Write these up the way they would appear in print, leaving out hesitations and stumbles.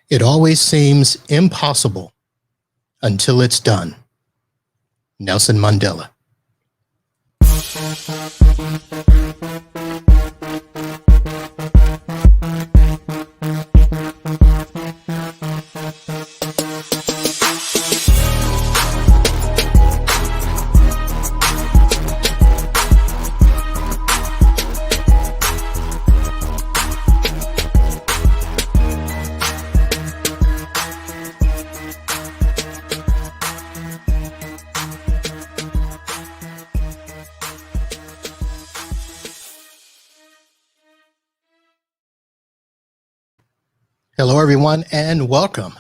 It always seems impossible until it's done. Nelson Mandela. Hello, everyone, and welcome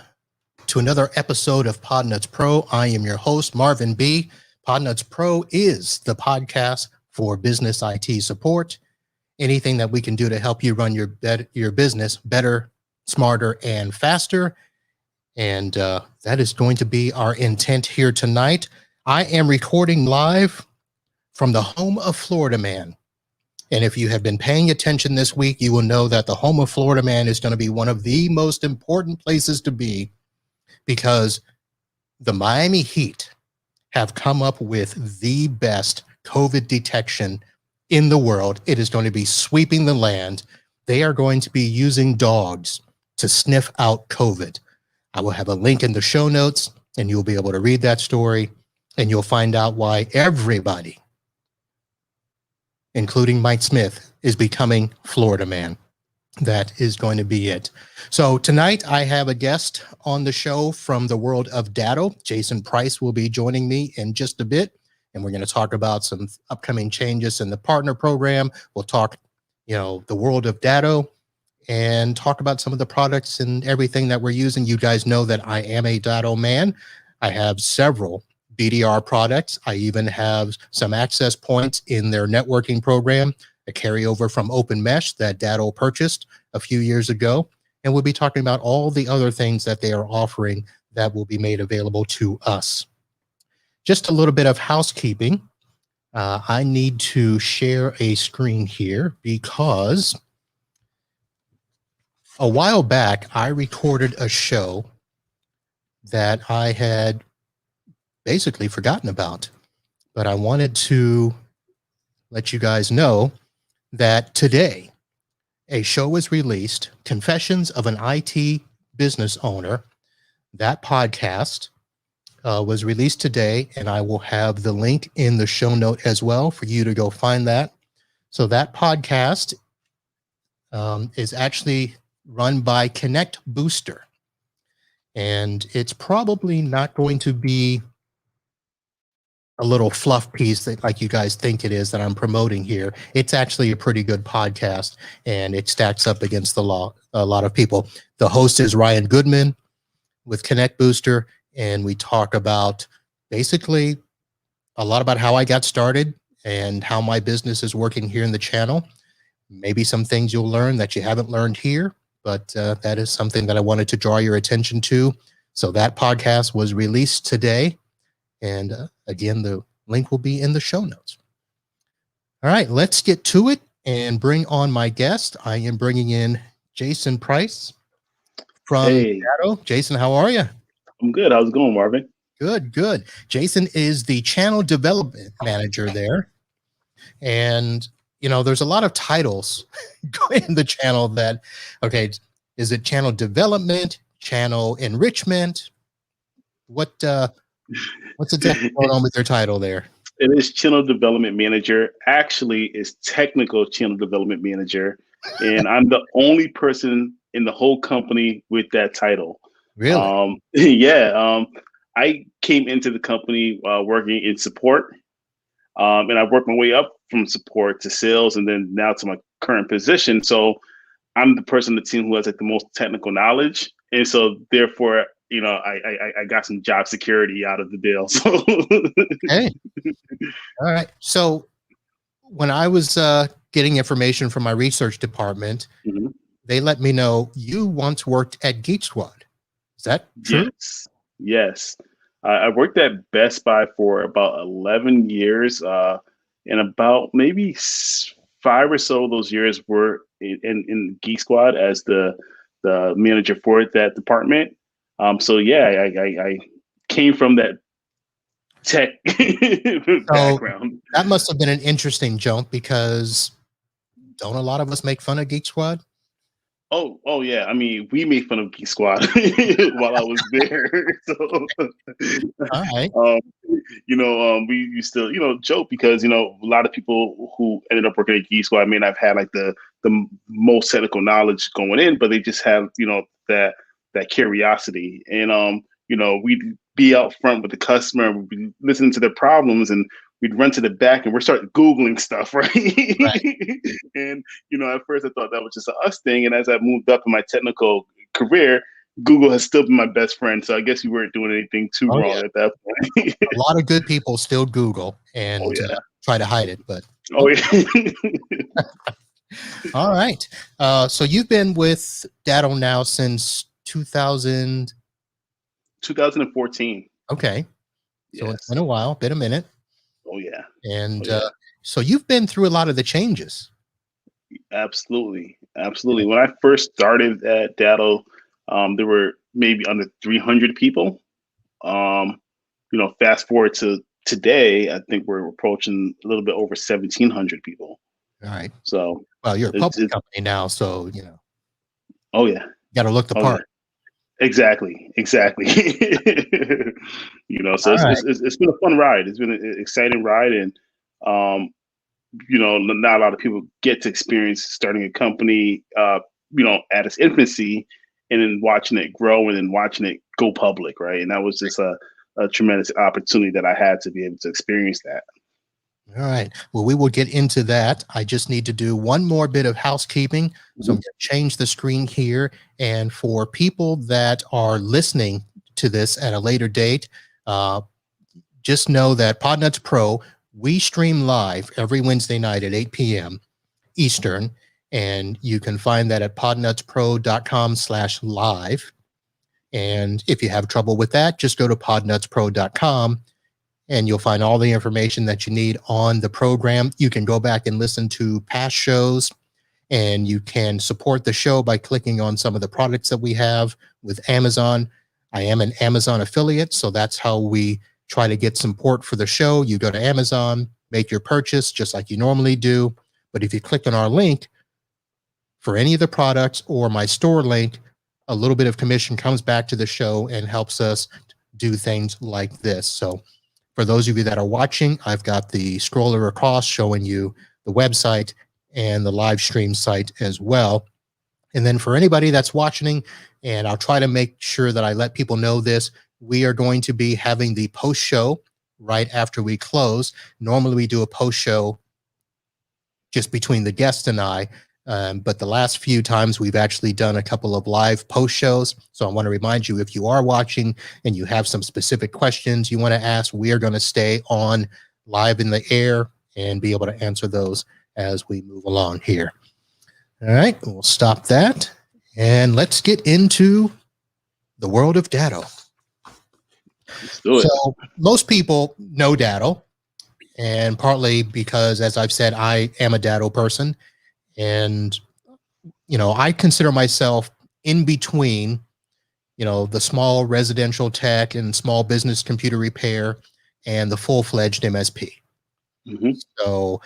to another episode of Podnuts Pro. I am your host, Marvin B. Podnuts Pro is the podcast for business IT support. Anything that we can do to help you run your business better, smarter, and faster. And that is going to be our intent here tonight. I am recording live from the home of Florida Man. And if you have been paying attention this week, you will know that the home of Florida Man is going to be one of the most important places to be because the Miami Heat have come up with the best COVID detection in the world. It is going to be sweeping the land. They are going to be using dogs to sniff out COVID. I will have a link in the show notes, and you'll be able to read that story, and you'll find out why everybody, including Mike Smith, is becoming Florida Man. That is going to be it. So tonight I have a guest on the show from the world of Datto. Jason Pryce will be joining me in just a bit, and we're going to talk about some upcoming changes in the partner program. We'll talk, the world of Datto and talk about some of the products and everything that we're using. You guys know that I am a Datto man. I have several BDR products. I even have some access points in their networking program, a carryover from Open Mesh that Datto purchased a few years ago. And we'll be talking about all the other things that they are offering that will be made available to us. Just a little bit of housekeeping. I need to share a screen here because a while back, I recorded a show that I had basically forgotten about, but I wanted to let you guys know that today a show was released, Confessions of an IT Business Owner. That podcast was released today, and I will have the link in the show note as well for you to go find that. So that podcast is actually run by Connect Booster, and it's probably not going to be a little fluff piece that like you guys think it is that I'm promoting here. It's actually a pretty good podcast, and it stacks up against a lot of people. The host is Ryan Goodman with Connect Booster, and we talk about basically a lot about how I got started and how my business is working here in the channel. Maybe some things you'll learn that you haven't learned here, but that is something that I wanted to draw your attention to. So that podcast was released today. And again, the link will be in the show notes. All right, let's get to it and bring on my guest. I am bringing in Jason Pryce from Datto. Jason, how are you? I'm good. How's it going, Marvin? Good, good. Jason is the channel development manager there. And, there's a lot of titles in the channel that, okay, is it channel development, channel enrichment? What's exactly going on with your title there? It is Channel Development Manager. Actually, it's Technical Channel Development Manager. And I'm the only person in the whole company with that title. Really? I came into the company working in support. And I worked my way up from support to sales and then now to my current position. So I'm the person in the team who has the most technical knowledge. And so therefore, I got some job security out of the deal. So hey, all right. So when I was getting information from my research department, they let me know you once worked at Geek Squad. Is that true? Yes. I worked at Best Buy for about 11 years, and about maybe 5 or so of those years were in Geek Squad as the the manager for that department. So yeah, I came from that tech So background. that must have been an interesting jump because don't a lot of us make fun of Geek Squad? Oh yeah. I mean, we made fun of Geek Squad while I was there. So, All right. um, we used to, joke because a lot of people who ended up working at Geek Squad may not have had like the most technical knowledge going in, but they just have that curiosity, and we'd be out front with the customer, we'd be listening to their problems, and we'd run to the back and we're starting googling stuff, right? Right. And at first I thought that was just a us thing, and as I moved up in my technical career, Google has still been my best friend. So I guess you weren't doing anything too Oh wrong yeah. at that point. A lot of good people still Google Oh and yeah. try to hide it, but Oh okay. yeah. All right. So you've been with Datto now since 2000. 2014. Okay. So it's Yes. been a while, been a minute. Oh yeah. And Oh yeah. so you've been through a lot of the changes. Absolutely. Absolutely. When I first started at Datto, there were maybe under 300 people. Um, fast forward to today, I think we're approaching a little bit over 1,700 people. All right. So Well, you're a public it's company now, so oh yeah. got to look the Oh yeah. part. Exactly. Exactly. So All right. it's been a fun ride. It's been an exciting ride, and um, not a lot of people get to experience starting a company, at its infancy, and then watching it grow and then watching it go public, right? And that was just a tremendous opportunity that I had to be able to experience that. All right. Well, we will get into that. I just need to do one more bit of housekeeping. So I'm Mhm. going to change the screen here. And for people that are listening to this at a later date, just know that Podnuts Pro, we stream live every Wednesday night at 8 p.m. Eastern. And you can find that at podnutspro.com/live. And if you have trouble with that, just go to podnutspro.com and you'll find all the information that you need on the program. You can go back and listen to past shows, and you can support the show by clicking on some of the products that we have with Amazon. I am an Amazon affiliate, so that's how we try to get support for the show. You go to Amazon, make your purchase just like you normally do. But if you click on our link for any of the products or my store link, a little bit of commission comes back to the show and helps us do things like this. So for those of you that are watching, I've got the scroller across showing you the website and the live stream site as well. And then for anybody that's watching, and I'll try to make sure that I let people know this, we are going to be having the post show right after we close. Normally we do a post show just between the guest and I. But the last few times we've actually done a couple of live post shows. So I want to remind you, if you are watching and you have some specific questions you want to ask, we are going to stay on live in the air and be able to answer those as we move along here. All right, we'll stop that. And let's get into the world of Datto. Let's do it. So most people know Datto, and partly because, as I've said, I am a Datto person. And, I consider myself in between, the small residential tech and small business computer repair and the full-fledged MSP. Mm-hmm. So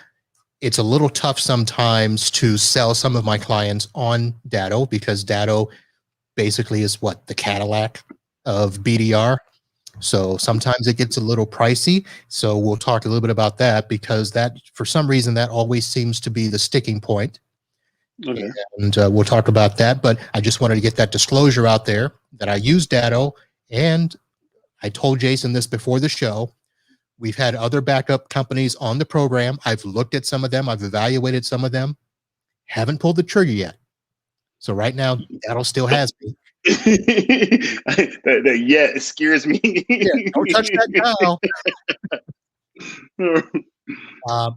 it's a little tough sometimes to sell some of my clients on Datto because Datto basically is what the Cadillac of BDR. So sometimes it gets a little pricey. So we'll talk a little bit about that because that, for some reason, that always seems to be the sticking point. Okay. And we'll talk about that. But I just wanted to get that disclosure out there that I use Datto. And I told Jason this before the show. We've had other backup companies on the program. I've looked at some of them. I've evaluated some of them. Haven't pulled the trigger yet. So right now, Datto still has me. that yeah, it scares me. Yeah, don't touch that dial.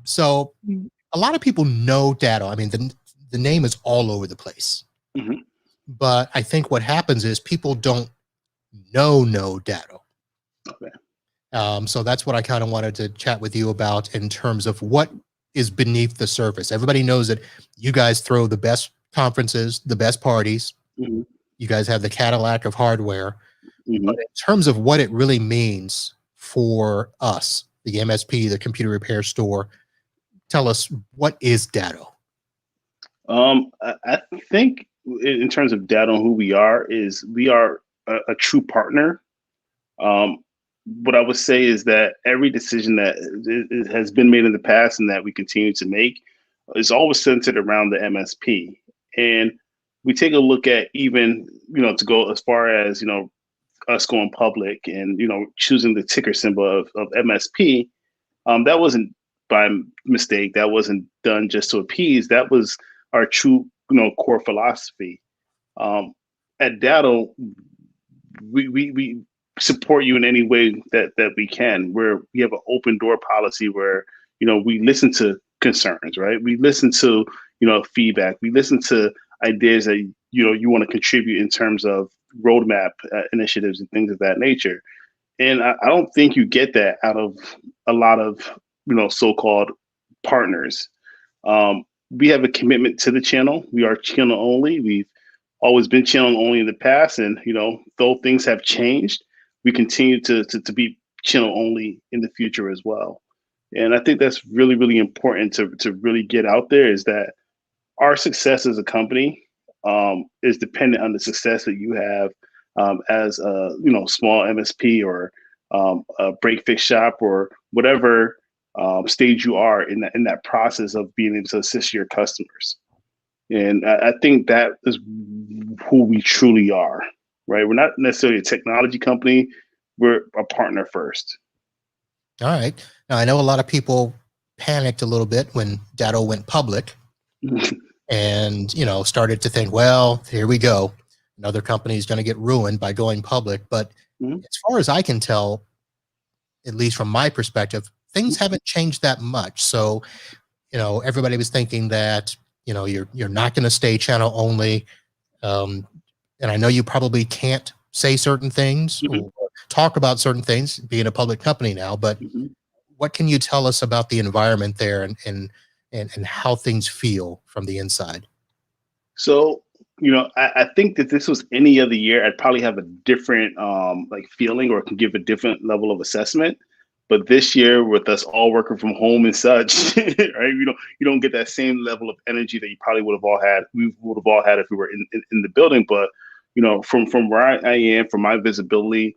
So a lot of people know Datto. I mean, the name is all over the place. Mm-hmm. But I think what happens is people don't know Datto. Okay. So that's what I kind of wanted to chat with you about in terms of what is beneath the surface. Everybody knows that you guys throw the best conferences, the best parties. Mm-hmm. You guys have the Cadillac of hardware. Mm-hmm. But in terms of what it really means for us, the MSP, the computer repair store, tell us, what is Datto? I think in terms of data on who we are, is we are a true partner. Um, what I would say is that every decision that has been made in the past and that we continue to make is always centered around the MSP. And we take a look at, even, to go as far as, us going public and, choosing the ticker symbol of MSP. That wasn't by mistake. That wasn't done just to appease. That was our true, core philosophy. Um, at Datto, we support you in any way that we can. We have an open door policy where, we listen to concerns, right? We listen to, feedback. We listen to ideas that, you want to contribute in terms of roadmap initiatives and things of that nature. And I don't think you get that out of a lot of, so-called partners. We have a commitment to the channel. We are channel only. We've always been channel only in the past, and though things have changed, we continue to be channel only in the future as well. And I think that's really, really important to really get out there, is that our success as a company is dependent on the success that you have as a small MSP, or a break fix shop, or whatever stage you are in that process of being able to assist your customers. And I think that is who we truly are, right? We're not necessarily a technology company. We're a partner first. All right. Now, I know a lot of people panicked a little bit when Datto went public and, started to think, well, here we go. Another company is going to get ruined by going public. But as far as I can tell, at least from my perspective, things haven't changed that much. So, everybody was thinking that, you're not going to stay channel only. And I know you probably can't say certain things or talk about certain things being a public company now, but what can you tell us about the environment there and how things feel from the inside? So, I think that this was any other year, I'd probably have a different like feeling, or can give a different level of assessment. But this year, with us all working from home and such, right? You don't get that same level of energy that you probably would have all had. We would have all had if we were in the building. But from where I am, from my visibility,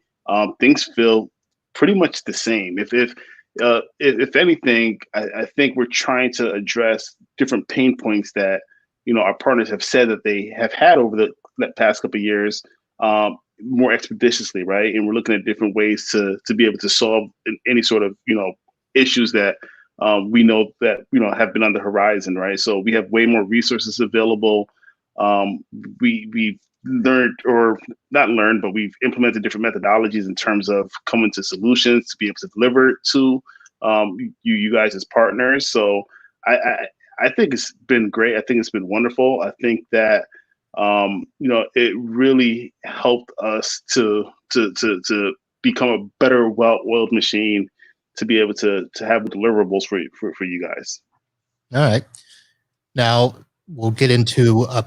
things feel pretty much the same. If anything, I think we're trying to address different pain points that our partners have said that they have had over the past couple of years, more expeditiously, right? And we're looking at different ways to be able to solve any sort of issues that we know that have been on the horizon, right? So we have way more resources available. We've learned, or not learned, but we've implemented different methodologies in terms of coming to solutions to be able to deliver to you guys as partners. So I think it's been great. I think it's been wonderful. I think that it really helped us to become a better, well-oiled machine to be able to have deliverables for you guys. All right. Now we'll get into a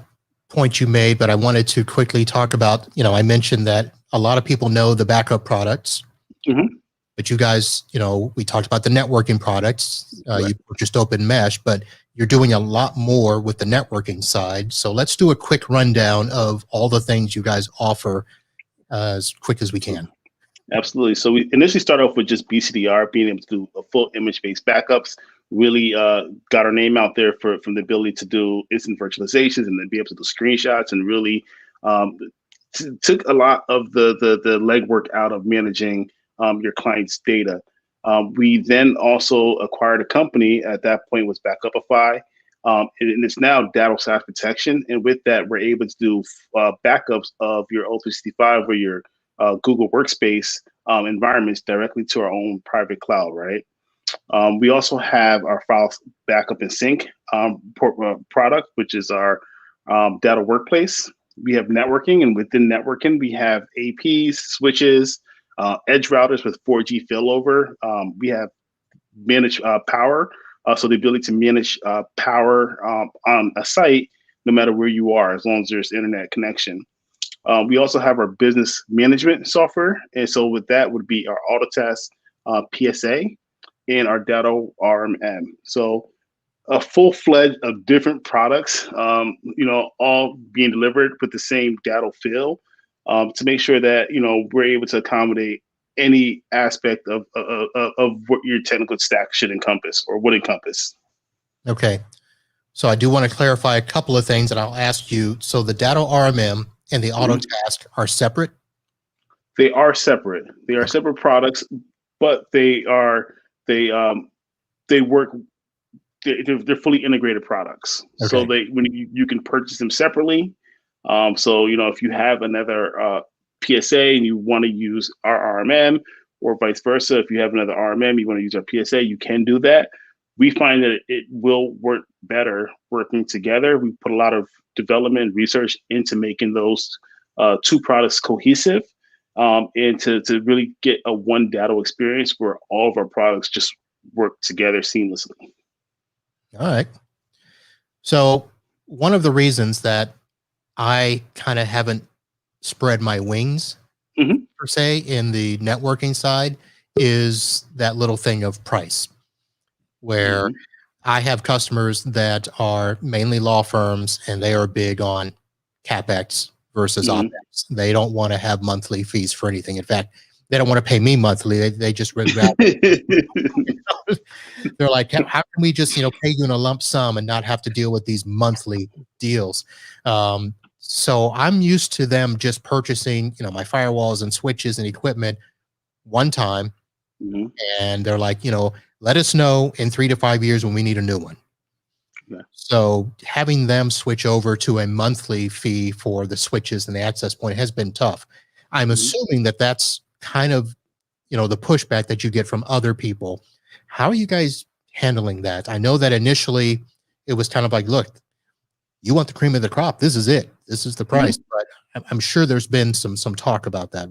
point you made, but I wanted to quickly talk about, I mentioned that a lot of people know the backup products, but you guys, we talked about the networking products. You purchased Open Mesh, but you're doing a lot more with the networking side. So let's do a quick rundown of all the things you guys offer as quick as we can. Absolutely. So we initially started off with just BCDR, being able to do a full image-based backups. Really got our name out there from the ability to do instant virtualizations and then be able to do screenshots, and really took a lot of the legwork out of managing your client's data. We then also acquired a company at that point, was Backupify, and it's now Datto SaaS Protection. And with that, we're able to do backups of your O365 or your Google Workspace environments directly to our own private cloud, right? We also have our file backup and sync product, which is our Datto Workplace. We have networking, and within networking, we have APs, switches, edge routers with 4G failover. We have managed power, so the ability to manage power on a site, no matter where you are, as long as there's internet connection. We also have our business management software, and so with that would be our Autotask PSA and our Datto RMM. So a full fledged of different products, all being delivered with the same Datto feel, to make sure that we're able to accommodate any aspect of what your technical stack should encompass or would encompass. Okay. So I do want to clarify a couple of things, and I'll ask you. So the Datto RMM and the Autotask are separate? They are separate. They are Okay. separate products, but they work. They're fully integrated products. So Okay. when you can purchase them separately. So if you have another PSA and you want to use our RMM, or vice versa, if you have another RMM you want to use our PSA, you can do that. We find that it will work better working together. We put a lot of development research into making those two products cohesive, and to really get a one Datto experience where all of our products just work together seamlessly. All right. So one of the reasons that I kind of haven't spread my wings per se in the networking side is that little thing of price, where I have customers that are mainly law firms and they are big on CapEx versus OpEx. They don't want to have monthly fees for anything. In fact, they don't want to pay me monthly. They just rather. They're like, how can we just pay you in a lump sum and not have to deal with these monthly deals? So I'm used to them just purchasing my firewalls and switches and equipment one time, and they're like, let us know in 3 to 5 years when we need a new one. Yeah. So having them switch over to a monthly fee for the switches and the access point has been tough. I'm assuming that that's kind of the pushback that you get from other people. How are you guys handling that? I know that initially it was kind of like, look, you want the cream of the crop. This is it. This is the price. But I'm sure there's been some talk about that.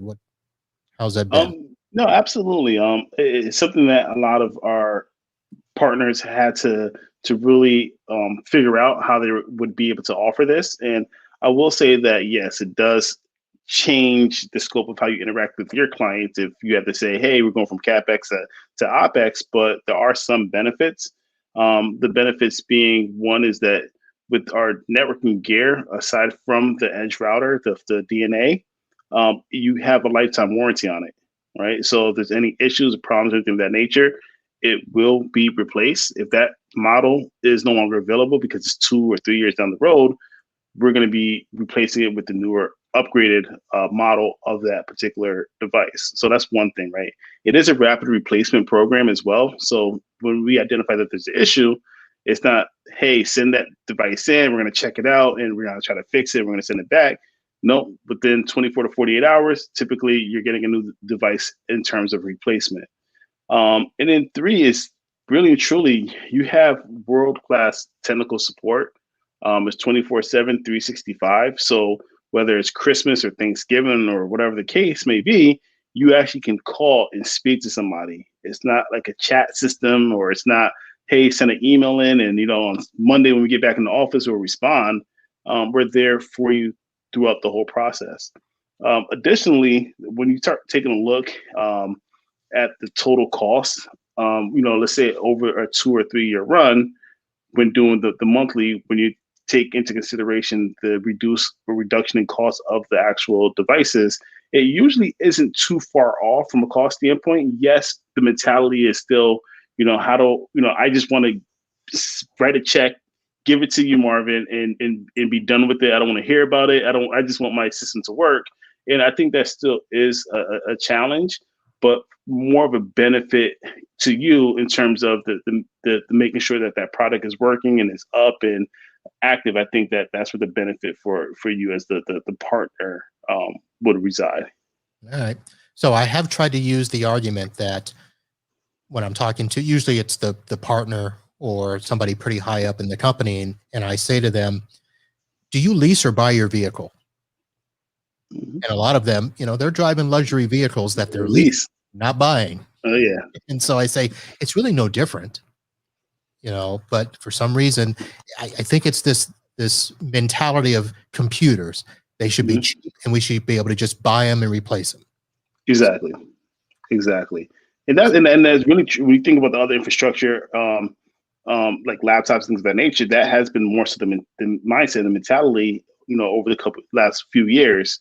How's that been? No, absolutely. It's something that a lot of our partners had to really figure out how they would be able to offer this. And I will say that yes, it does change the scope of how you interact with your clients if you have to say, hey, we're going from CapEx to OpEx, but there are some benefits. The benefits being, one is that with our networking gear, aside from the edge router, the DNA, you have a lifetime warranty on it, right? So if there's any issues or problems, anything of that nature, it will be replaced. If that model is no longer available because it's 2 or 3 years down the road, we're going to be replacing it with the newer upgraded model of that particular device. So that's one thing, right? It is a rapid replacement program as well. So when we identify that there's an issue, it's not, hey, send that device in, we're going to check it out and we're going to try to fix it, we're going to send it back. No, within 24 to 48 hours, typically you're getting a new device in terms of replacement. And then 3 is really and truly, you have world-class technical support. It's 24/7, 365. So whether it's Christmas or Thanksgiving or whatever the case may be, you actually can call and speak to somebody. It's not like a chat system, or it's not, hey, send an email in and on Monday when we get back in the office we'll respond. We're there for you throughout the whole process. Additionally, when you start taking a look at the total cost, let's say over a 2 or 3 year run, when doing the monthly, when you take into consideration the reduction in cost of the actual devices, it usually isn't too far off from a cost standpoint. Yes, the mentality is still, I just want to write a check, give it to you, Marvin, and be done with it. I don't want to hear about it. I just want my system to work. And I think that still is a challenge, but more of a benefit to you in terms of the making sure that product is working and is up and active. I think that's where the benefit for you as the partner would reside. All right. So I have tried to use the argument that when I'm talking to, usually it's the partner or somebody pretty high up in the company, and I say to them, do you lease or buy your vehicle? And a lot of them, they're driving luxury vehicles that they're leasing, not buying. Oh yeah. And so I say, it's really no different, but for some reason, I think it's this mentality of computers. They should be cheap, and we should be able to just buy them and replace them. Exactly. Exactly. And that's really true. When you think about the other infrastructure, like laptops, things of that nature, that has been more so the mindset, the mentality, over the last few years.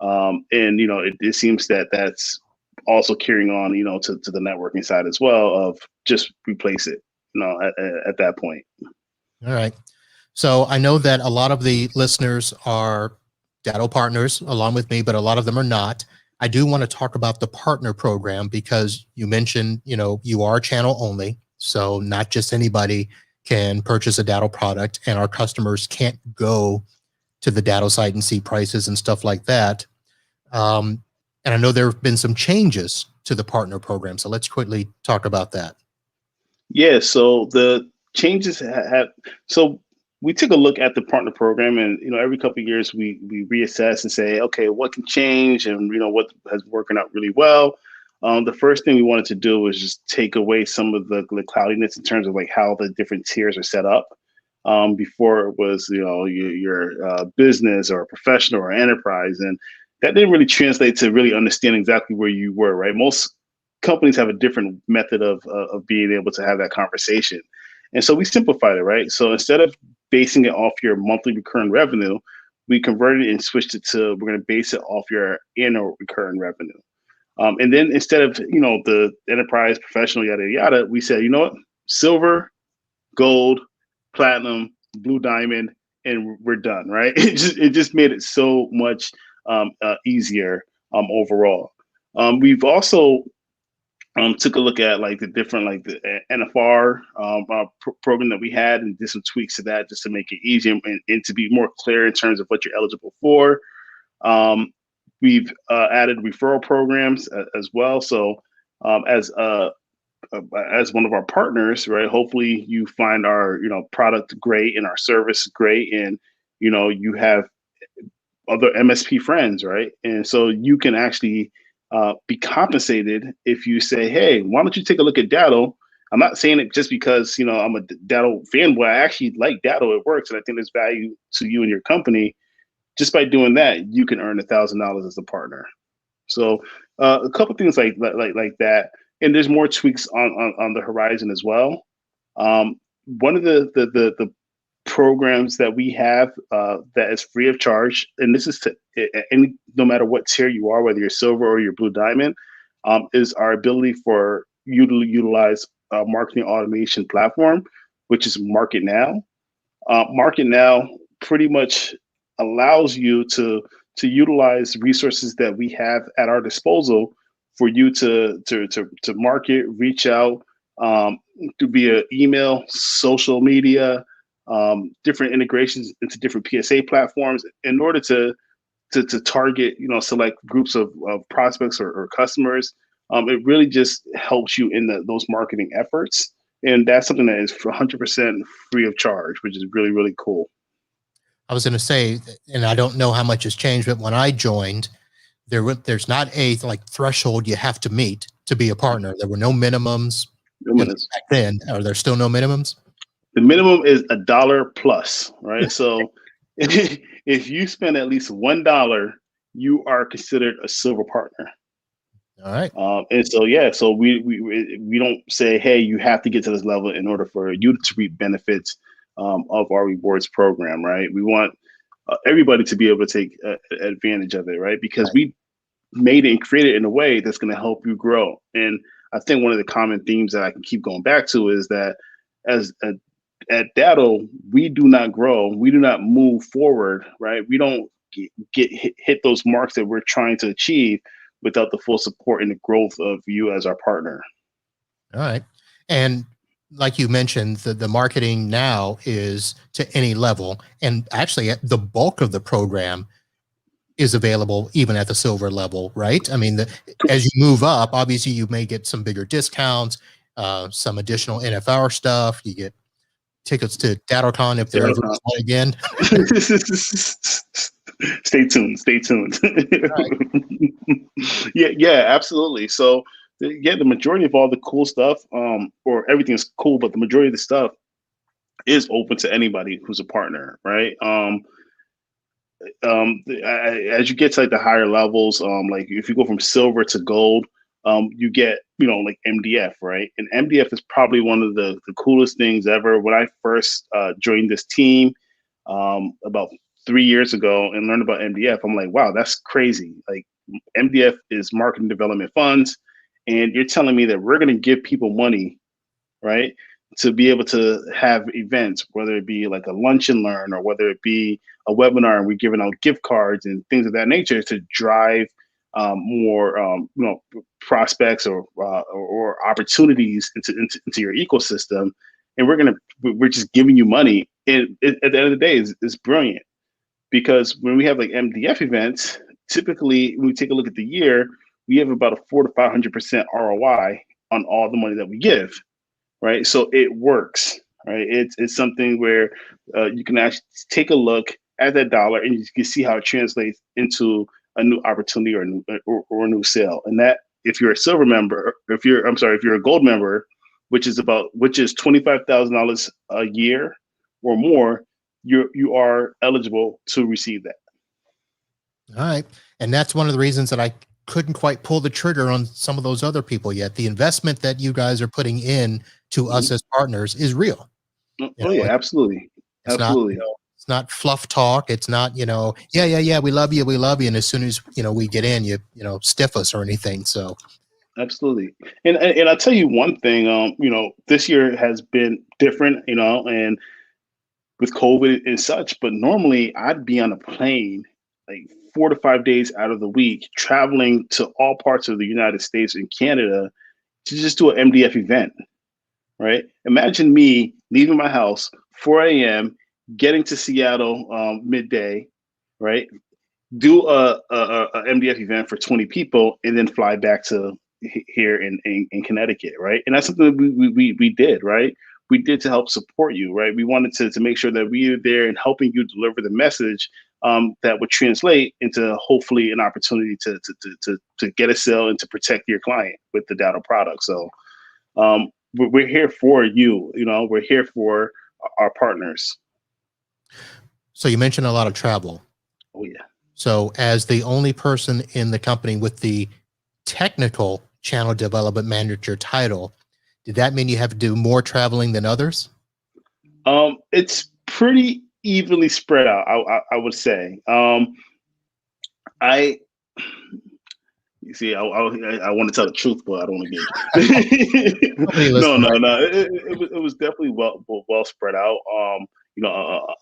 And it seems that that's also carrying on, to the networking side as well of just replace it, at that point. All right. So I know that a lot of the listeners are Datto partners along with me, but a lot of them are not. I do want to talk about the partner program because you mentioned, you are channel only. So not just anybody can purchase a Datto product, and our customers can't go to the Datto site and see prices and stuff like that. And I know there have been some changes to the partner program. So let's quickly talk about that. Yeah. So the changes so we took a look at the partner program, and every couple of years we reassess and say, okay, what can change, and what has working out really well. The first thing we wanted to do was just take away some of the cloudiness in terms of like how the different tiers are set up. Before it was your business or professional or enterprise, and that didn't really translate to really understand exactly where you were. Right, most companies have a different method of being able to have that conversation. And so we simplified it, right? So instead of basing it off your monthly recurring revenue, we converted it and switched it to we're going to base it off your annual recurring revenue. And then instead of the enterprise, professional, yada yada, we said, you know what, silver, gold, platinum, blue diamond, and we're done, right? It just made it so much easier overall. We've also took a look at like the different like the NFR program that we had, and did some tweaks to that just to make it easier and to be more clear in terms of what you're eligible for. We've added referral programs as well. So as one of our partners, right? Hopefully you find our product great and our service great, and you have other MSP friends, right? And so you can actually be compensated if you say, hey, why don't you take a look at Datto? I'm not saying it just because I'm a Datto fanboy. I actually like Datto. It works, and I think there's value to you and your company. Just by doing that, you can earn $1,000 as a partner. So a couple things like that, and there's more tweaks on the horizon as well. One of the programs that we have that is free of charge, and this is to any no matter what tier you are, whether you're silver or you're blue diamond, is our ability for you to utilize a marketing automation platform, which is Market Now. Market Now pretty much allows you to utilize resources that we have at our disposal for you to market, reach out to via email, social media, different integrations into different PSA platforms in order to target select groups of prospects or customers. It really just helps you in those marketing efforts, and that's something that is 100% free of charge, which is really, really cool. I was going to say, and I don't know how much has changed, but when I joined, there's not a like threshold you have to meet to be a partner. There were no minimums. Back then. Are there still no minimums? The minimum is $1 plus, right? So if you spend at least $1, you are considered a silver partner. All right. And so so we don't say, hey, you have to get to this level in order for you to reap benefits of our rewards program, right? We want everybody to be able to take advantage of it, right? Because we made it and created it in a way that's going to help you grow. And I think one of the common themes that I can keep going back to is that at Datto, we do not grow, we do not move forward, right? We don't hit those marks that we're trying to achieve without the full support and the growth of you as our partner. All right. And like you mentioned, the marketing now is to any level. And actually, the bulk of the program is available even at the silver level, right? I mean, as you move up, obviously, you may get some bigger discounts, some additional NFR stuff. You get tickets to DattoCon if there ever is one again. Stay tuned. Stay tuned. Right. Yeah, absolutely. So the majority of all the cool stuff, or everything is cool, but the majority of the stuff is open to anybody who's a partner, right? as you get to like the higher levels, like if you go from silver to gold, you get, like MDF, right? And MDF is probably one of the coolest things ever. When I first joined this team about 3 years ago and learned about MDF, I'm like, wow, that's crazy. Like MDF is marketing development funds, and you're telling me that we're going to give people money, right, to be able to have events, whether it be like a lunch and learn or whether it be a webinar, and we're giving out gift cards and things of that nature to drive more, prospects or opportunities into your ecosystem. And we're just giving you money. And at the end of the day, it's brilliant, because when we have like MDF events, typically when we take a look at the year, we have about a 400 to 500% ROI on all the money that we give, right? So it works, right? It's something where you can actually take a look at that dollar and you can see how it translates into a new opportunity or a new sale. And that, if you're a silver member, if you're a gold member, which is $25,000 a year or more, you are eligible to receive that. All right. And that's one of the reasons that I couldn't quite pull the trigger on some of those other people yet. The investment that you guys are putting in to us as partners is real. Yeah, absolutely. It's Absolutely. not, it's not fluff talk. It's not, yeah, we love you. And as soon as, we get in, you stiff us or anything. So absolutely. And I'll tell you one thing, this year has been different, and with COVID and such, but normally I'd be on a plane like 4 to 5 days out of the week, traveling to all parts of the United States and Canada to just do an MDF event, right? Imagine me leaving my house 4 a.m., getting to Seattle midday, right? Do a MDF event for 20 people, and then fly back to here in Connecticut, right? And that's something that we did, right? We did to help support you, right? We wanted to make sure that we were there and helping you deliver the message that would translate into hopefully an opportunity to get a sale and to protect your client with the Datto product. So we're here for you. We're here for our partners. So you mentioned a lot of travel. Oh yeah. So as the only person in the company with the technical channel development manager title, did that mean you have to do more traveling than others? It's pretty evenly spread out, I would say. You see, I want to tell the truth, but I don't want to get No. It was definitely well spread out.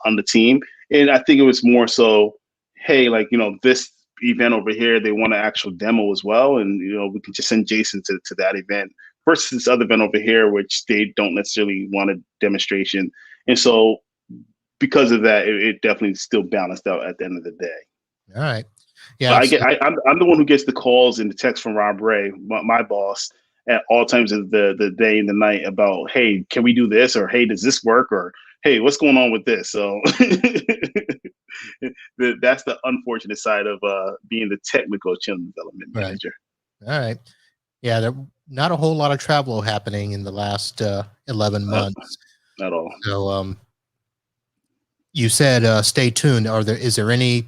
On the team, and I think it was more so, hey, like this event over here, they want an actual demo as well, and we can just send Jason to that event versus this other event over here, which they don't necessarily want a demonstration, and so because of that, it definitely still balanced out at the end of the day. All right. Yeah, I'm the one who gets the calls and the text from Rob Ray, my boss, at all times of the day and the night about, hey, can we do this? Or, hey, does this work? Or, hey, what's going on with this? So that's the unfortunate side of being the technical channel development manager. All right. Yeah, there not a whole lot of travel happening in the last 11 months. Not all. So you said stay tuned. Is there any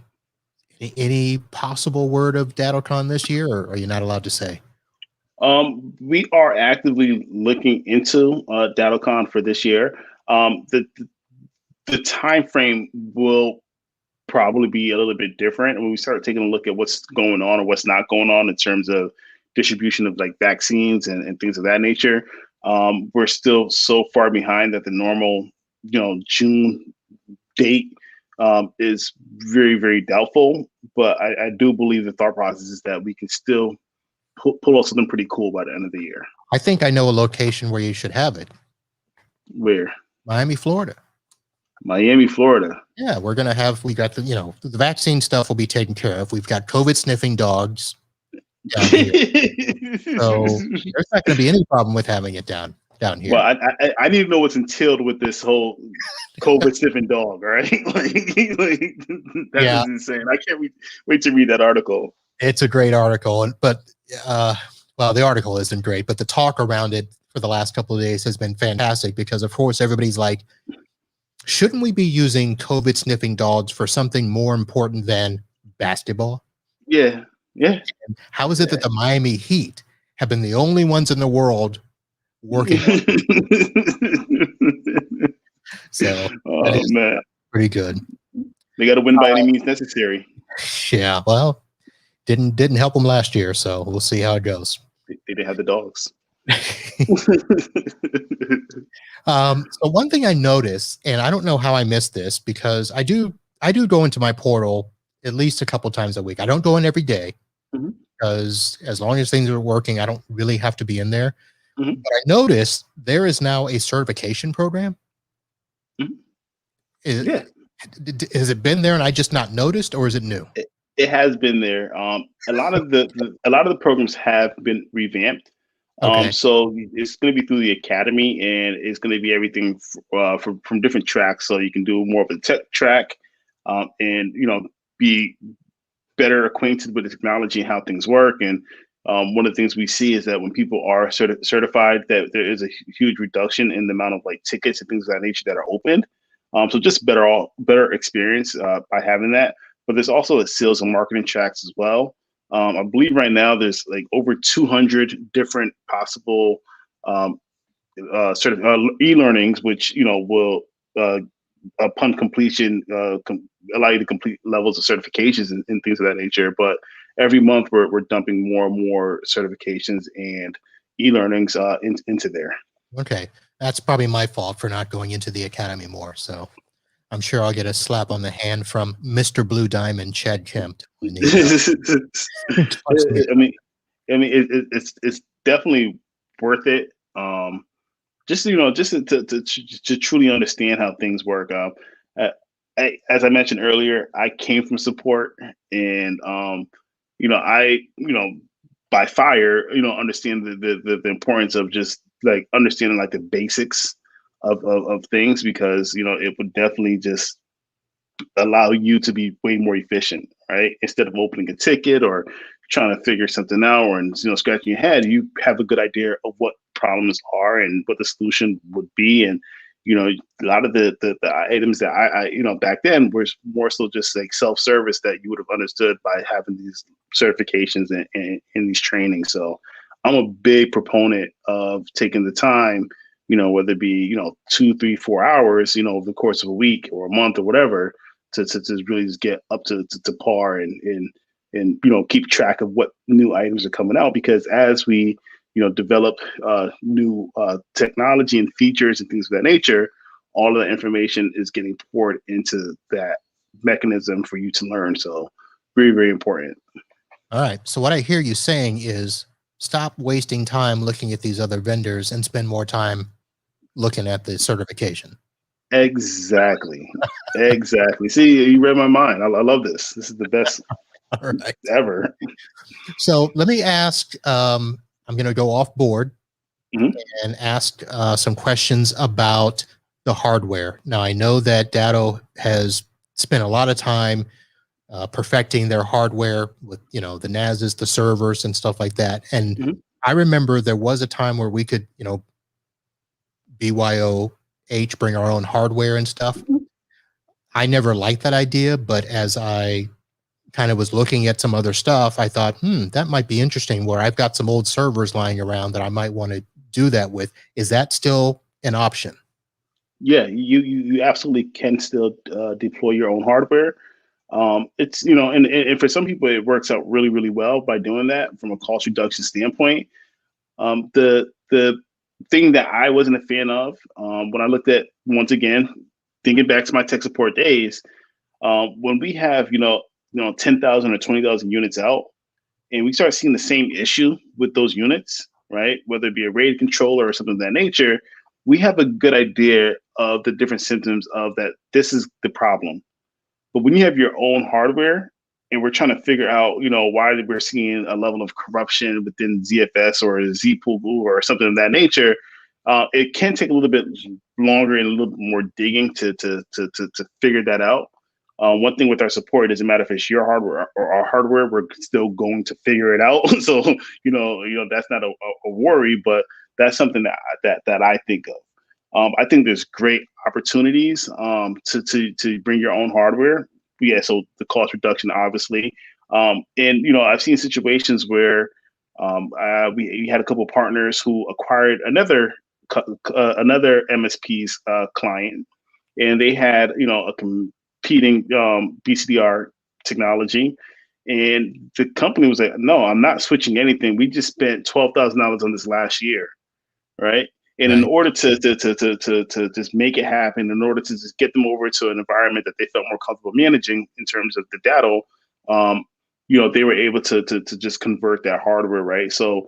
possible word of DattoCon this year, or are you not allowed to say? We are actively looking into DattoCon for this year. The time frame will probably be a little bit different when we start taking a look at what's going on or what's not going on in terms of distribution of like vaccines and things of that nature. We're still so far behind that the normal, June date is very, very doubtful. But I do believe the thought process is that we can still pull off something pretty cool by the end of the year. I think I know a location where you should have it. Where? Miami, Florida. Miami, Florida. Yeah, we got the vaccine stuff will be taken care of. We've got COVID sniffing dogs down here. So there's not going to be any problem with having it down here. Well, I need to know what's entailed with this whole COVID sniffing dog, right? That is insane. I can't wait to read that article. It's a great article, but the article isn't great, but the talk around it for the last couple of days has been fantastic because, of course, everybody's like, shouldn't we be using COVID sniffing dogs for something more important than basketball? Yeah, yeah. How is it that the Miami Heat have been the only ones in the world working on it? So that Oh is man, pretty good. they got to win by any means necessary. Yeah, well, didn't help them last year, so we'll see how it goes. They didn't have the dogs. So one thing I noticed, and I don't know how I missed this because I do go into my portal at least a couple times a week. I don't go in every day Mhm, because as long as things are working, I don't really have to be in there. mhm, But I noticed there is now a certification program. mhm. Is, Yeah, has it been there and I just not noticed, or is it new? it has been there. A lot of a lot of the programs have been revamped. Okay. So it's going to be through the academy, and it's going to be everything from different tracks. So you can do more of a tech track, and be better acquainted with the technology and how things work. And one of the things we see is that when people are certified, that there is a huge reduction in the amount of like tickets and things of that nature that are opened. So just better experience by having that. But there's also the sales and marketing tracks as well. I believe right now there's like over 200 different possible um, e-learnings, which will uh, upon completion allow you to complete levels of certifications and things of that nature. But every month we're dumping more and more certifications and e-learnings into there. Okay. That's probably my fault for not going into the academy more. So I'm sure I'll get a slap on the hand from Mr. Blue Diamond, Chad Kemp, when he talks to me. I mean, it's definitely worth it. Just just to truly understand how things work. Uh, as I mentioned earlier, I came from support, and I by fire, understand the importance of just like understanding like the basics of things, because it would definitely just allow you to be way more efficient, right? Instead of opening a ticket or trying to figure something out, or scratching your head, you have a good idea of what problems are and what the solution would be. And a lot of the items that I back then were more so just like self-service that you would have understood by having these certifications and these trainings. So I'm a big proponent of taking the time, whether it be 2, 3, 4 hours, over the course of a week or a month or whatever, to really just get up to par and keep track of what new items are coming out. Because as we develop new technology and features and things of that nature, all of the information is getting poured into that mechanism for you to learn. So very, very important. All right. So what I hear you saying is stop wasting time looking at these other vendors and spend more time looking at the certification. Exactly. Exactly. See, you read my mind. I love this. This is the best All right. ever. So let me ask, I'm going to go off board Mhm. and ask some questions about the hardware. Now, I know that Datto has spent a lot of time perfecting their hardware with, the NASs, the servers and stuff like that. And Mhm. I remember there was a time where we could, BYOH, bring our own hardware and stuff. Mhm. I never liked that idea, but as I kind of was looking at some other stuff, I thought, that might be interesting where I've got some old servers lying around that I might want to do that with. Is that still an option? Yeah, you absolutely can still deploy your own hardware. It's and for some people it works out really, really well by doing that from a cost reduction standpoint. The thing that I wasn't a fan of, when I looked at, once again, thinking back to my tech support days, when we have 10,000 or 20,000 units out, and we start seeing the same issue with those units, right? Whether it be a RAID controller or something of that nature, we have a good idea of the different symptoms of that. This is the problem. But when you have your own hardware, and we're trying to figure out, why we're seeing a level of corruption within ZFS or ZPool or something of that nature, it can take a little bit longer and a little bit more digging to figure that out. One thing with our support, it doesn't matter if it's your hardware or our hardware, we're still going to figure it out. So that's not a worry, but that's something that I think of. I think there's great opportunities to bring your own hardware. Yeah, so the cost reduction, obviously, and I've seen situations where we had a couple of partners who acquired another MSP's client, and they had a competing BCDR technology, and the company was like, "No, I'm not switching anything. We just spent $12,000 on this last year, right?" And in Right. order to just make it happen, in order to just get them over to an environment that they felt more comfortable managing in terms of the Datto, um, they were able to just convert that hardware, right? So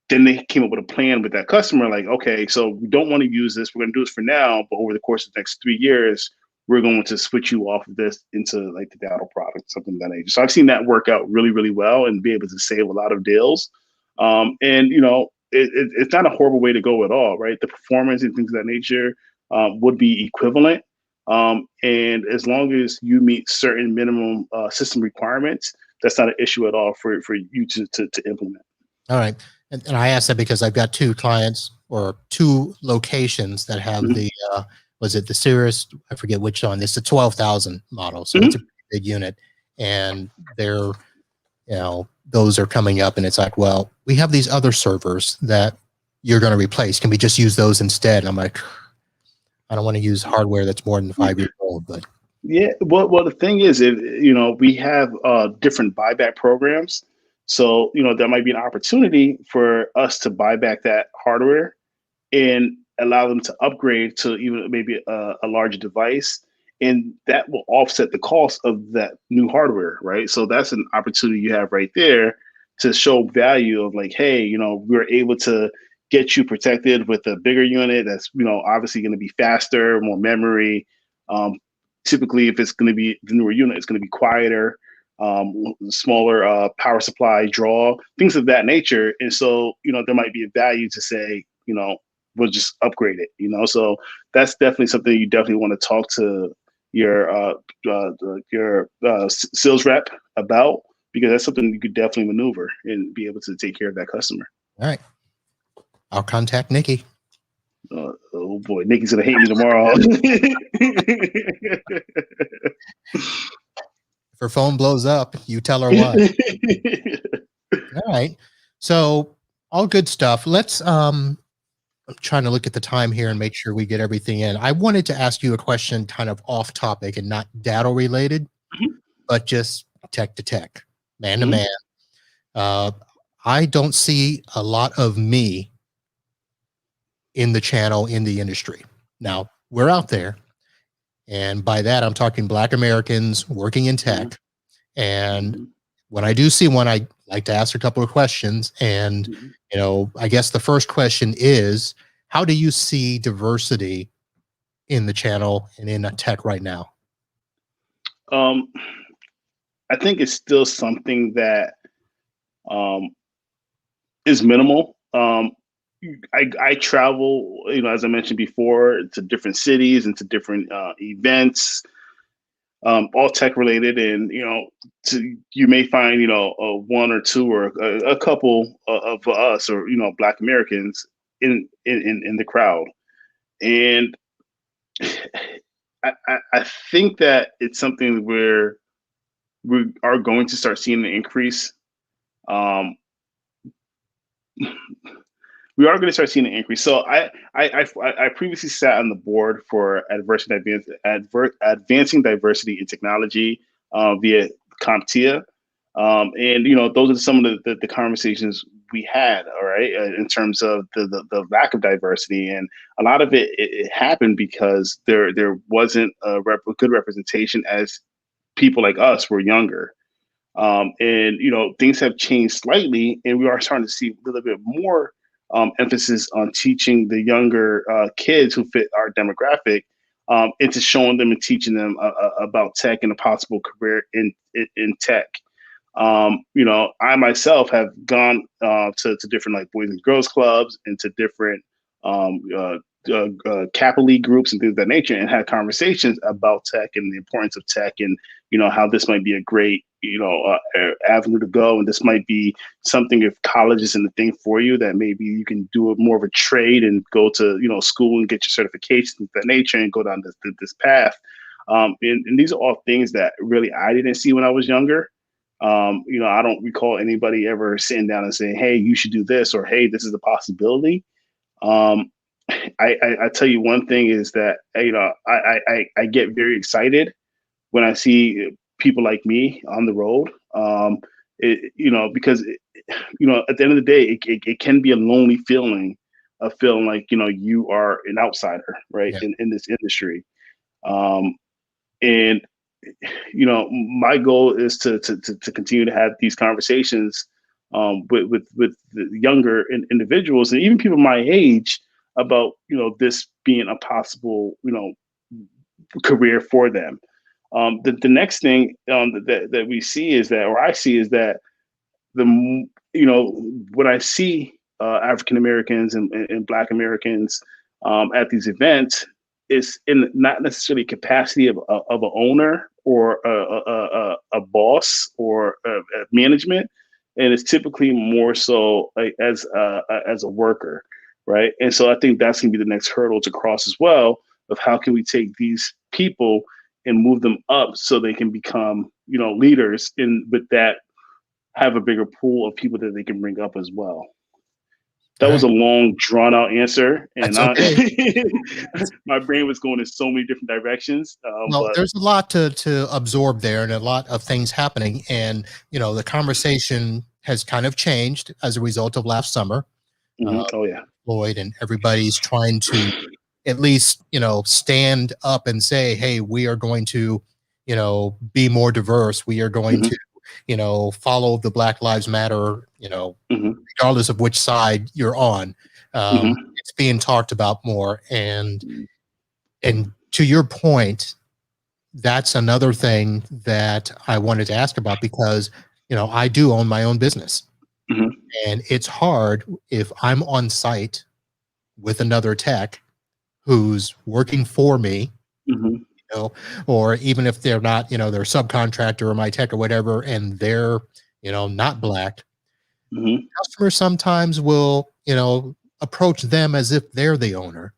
then they came up with a plan with that customer, like, okay, so we don't want to use this. We're going to do this for now, but over the course of the next 3 years, we're going to switch you off of this into like the Datto product, something of that nature. So I've seen that work out really, really well and be able to save a lot of deals. And it's not a horrible way to go at all, right? The performance and things of that nature would be equivalent. And as long as you meet certain minimum system requirements, that's not an issue at all for you to implement. All right. And I asked that because I've got two clients or two locations that have Mhm. the, was it the Cirrus? I forget which one. It's the 12,000 model. So it's a Mhm. big unit. And they're, those are coming up and it's like, well, we have these other servers that you're going to replace. Can we just use those instead? And I'm like, I don't want to use hardware that's more than 5 years old, but Yeah, well, the thing is, we have different buyback programs, so there might be an opportunity for us to buy back that hardware and allow them to upgrade to even maybe a larger device, and that will offset the cost of that new hardware, right? So that's an opportunity you have right there to show value of like, hey, we're able to get you protected with a bigger unit that's obviously going to be faster, more memory. Um, Typically, if it's going to be the newer unit, it's going to be quieter, smaller power supply draw, things of that nature. And so, there might be a value to say, we'll just upgrade it. So that's definitely something you definitely want to talk to your sales rep about, because that's something you could definitely maneuver and be able to take care of that customer. all right. I'll contact Nikki. Oh boy, Nikki's gonna hate me tomorrow. If her phone blows up, you tell her what. All right. So all good stuff. Let's I'm trying to look at the time here and make sure we get everything in. I wanted to ask you a question kind of off topic and not Datto related, but just tech to tech, man to man. Uh, I don't see a lot of me in the channel in the industry. Now, we're out there. And by that, I'm talking Black Americans working in tech. And when I do see one, I like to ask a couple of questions. And, I guess the first question is, how do you see diversity in the channel and in tech right now? Um, I think it's still something that um, is minimal. I travel, as I mentioned before, to different cities and to different events, all tech related, and you may find one or two or a couple of us or Black Americans in the crowd, and I think that it's something where we are going to start seeing an increase. Um, we are going to start seeing an increase. So I previously sat on the board for advancing diversity in technology via CompTIA, and those are some of the conversations we had. All right, in terms of the lack of diversity, and a lot of it happened because there wasn't a good representation as people like us were younger. And things have changed slightly, and we are starting to see a little bit more emphasis on teaching the younger kids who fit our demographic, into showing them and teaching them about tech and a possible career in tech. I myself have gone to different like boys and girls clubs and to different Kappa League groups and things of that nature, and had conversations about tech and the importance of tech, and how this might be a great avenue to go, and this might be something, if college isn't the thing for you, that maybe you can do it more of a trade and go to school and get your certifications of that nature and go down this path. And these are all things that really I didn't see when I was younger. I don't recall anybody ever sitting down and saying, "Hey, you should do this," or "Hey, this is a possibility." Um, I tell you one thing is that I get very excited when I see people like me on the road. Because at the end of the day, it can be a lonely feeling of feeling like you are an outsider, right, Yeah. in this industry. And my goal is to continue to have these conversations with the younger individuals and even people my age about this being a possible career for them. The next thing that we see is that, or I see, is that when I see African Americans and Black Americans at these events, it's in not necessarily capacity of an owner or a boss or a management, and it's typically more so like as a worker, right? And so I think that's going to be the next hurdle to cross as well, of how can we take these people and move them up so they can become leaders, and with that have a bigger pool of people that they can bring up as well. All That was right. a long, drawn out answer, and That's okay. my brain was going in so many different directions. Well, But there's a lot to absorb there and a lot of things happening. And, the conversation has kind of changed as a result of last summer. oh yeah, Floyd, and everybody's trying to at least, stand up and say, hey, we are going to, be more diverse. We are going hmm to, follow the Black Lives Matter, hmm regardless of which side you're on. hmm It's being talked about more. And to your point, that's another thing that I wanted to ask about because, I do own my own business. hmm And it's hard if I'm on site with another tech who's working for me, hmm you know, or even if they're not, they're a subcontractor or my tech or whatever, and they're, not black, hmm customers sometimes will, approach them as if they're the owner.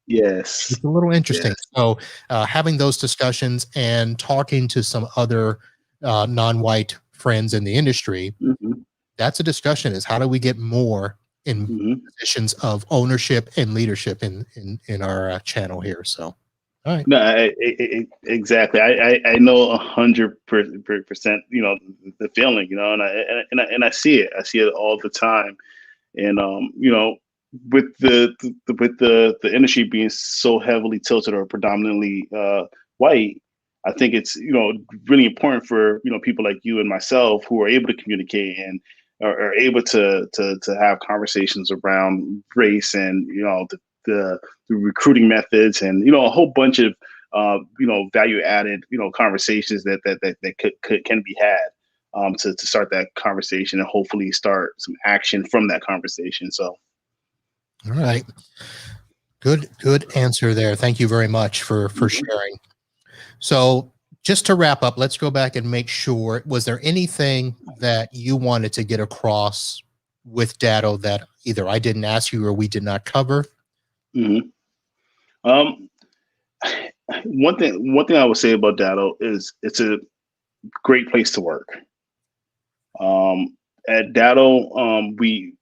yes, It's a little interesting. yes, So, having those discussions and talking to some other non-white friends in the industry, hmm that's a discussion: is how do we get more in hmm positions of ownership and leadership in our channel here. So, all right. no, exactly. I know 100%. The feeling. And I see it. I see it all the time. And with the industry being so heavily tilted or predominantly white, I think it's really important for people like you and myself who are able to communicate and are able to have conversations around race and the, the recruiting methods and a whole bunch of value added conversations that can be had to start that conversation and hopefully start some action from that conversation. So, All right. Good answer there. Thank you very much for mhm. sharing. So, just to wrap up, let's go back and make sure, was there anything that you wanted to get across with Datto that either I didn't ask you or we did not cover? Mhm. Um, one thing I would say about Datto is it's a great place to work. Um, at Datto, we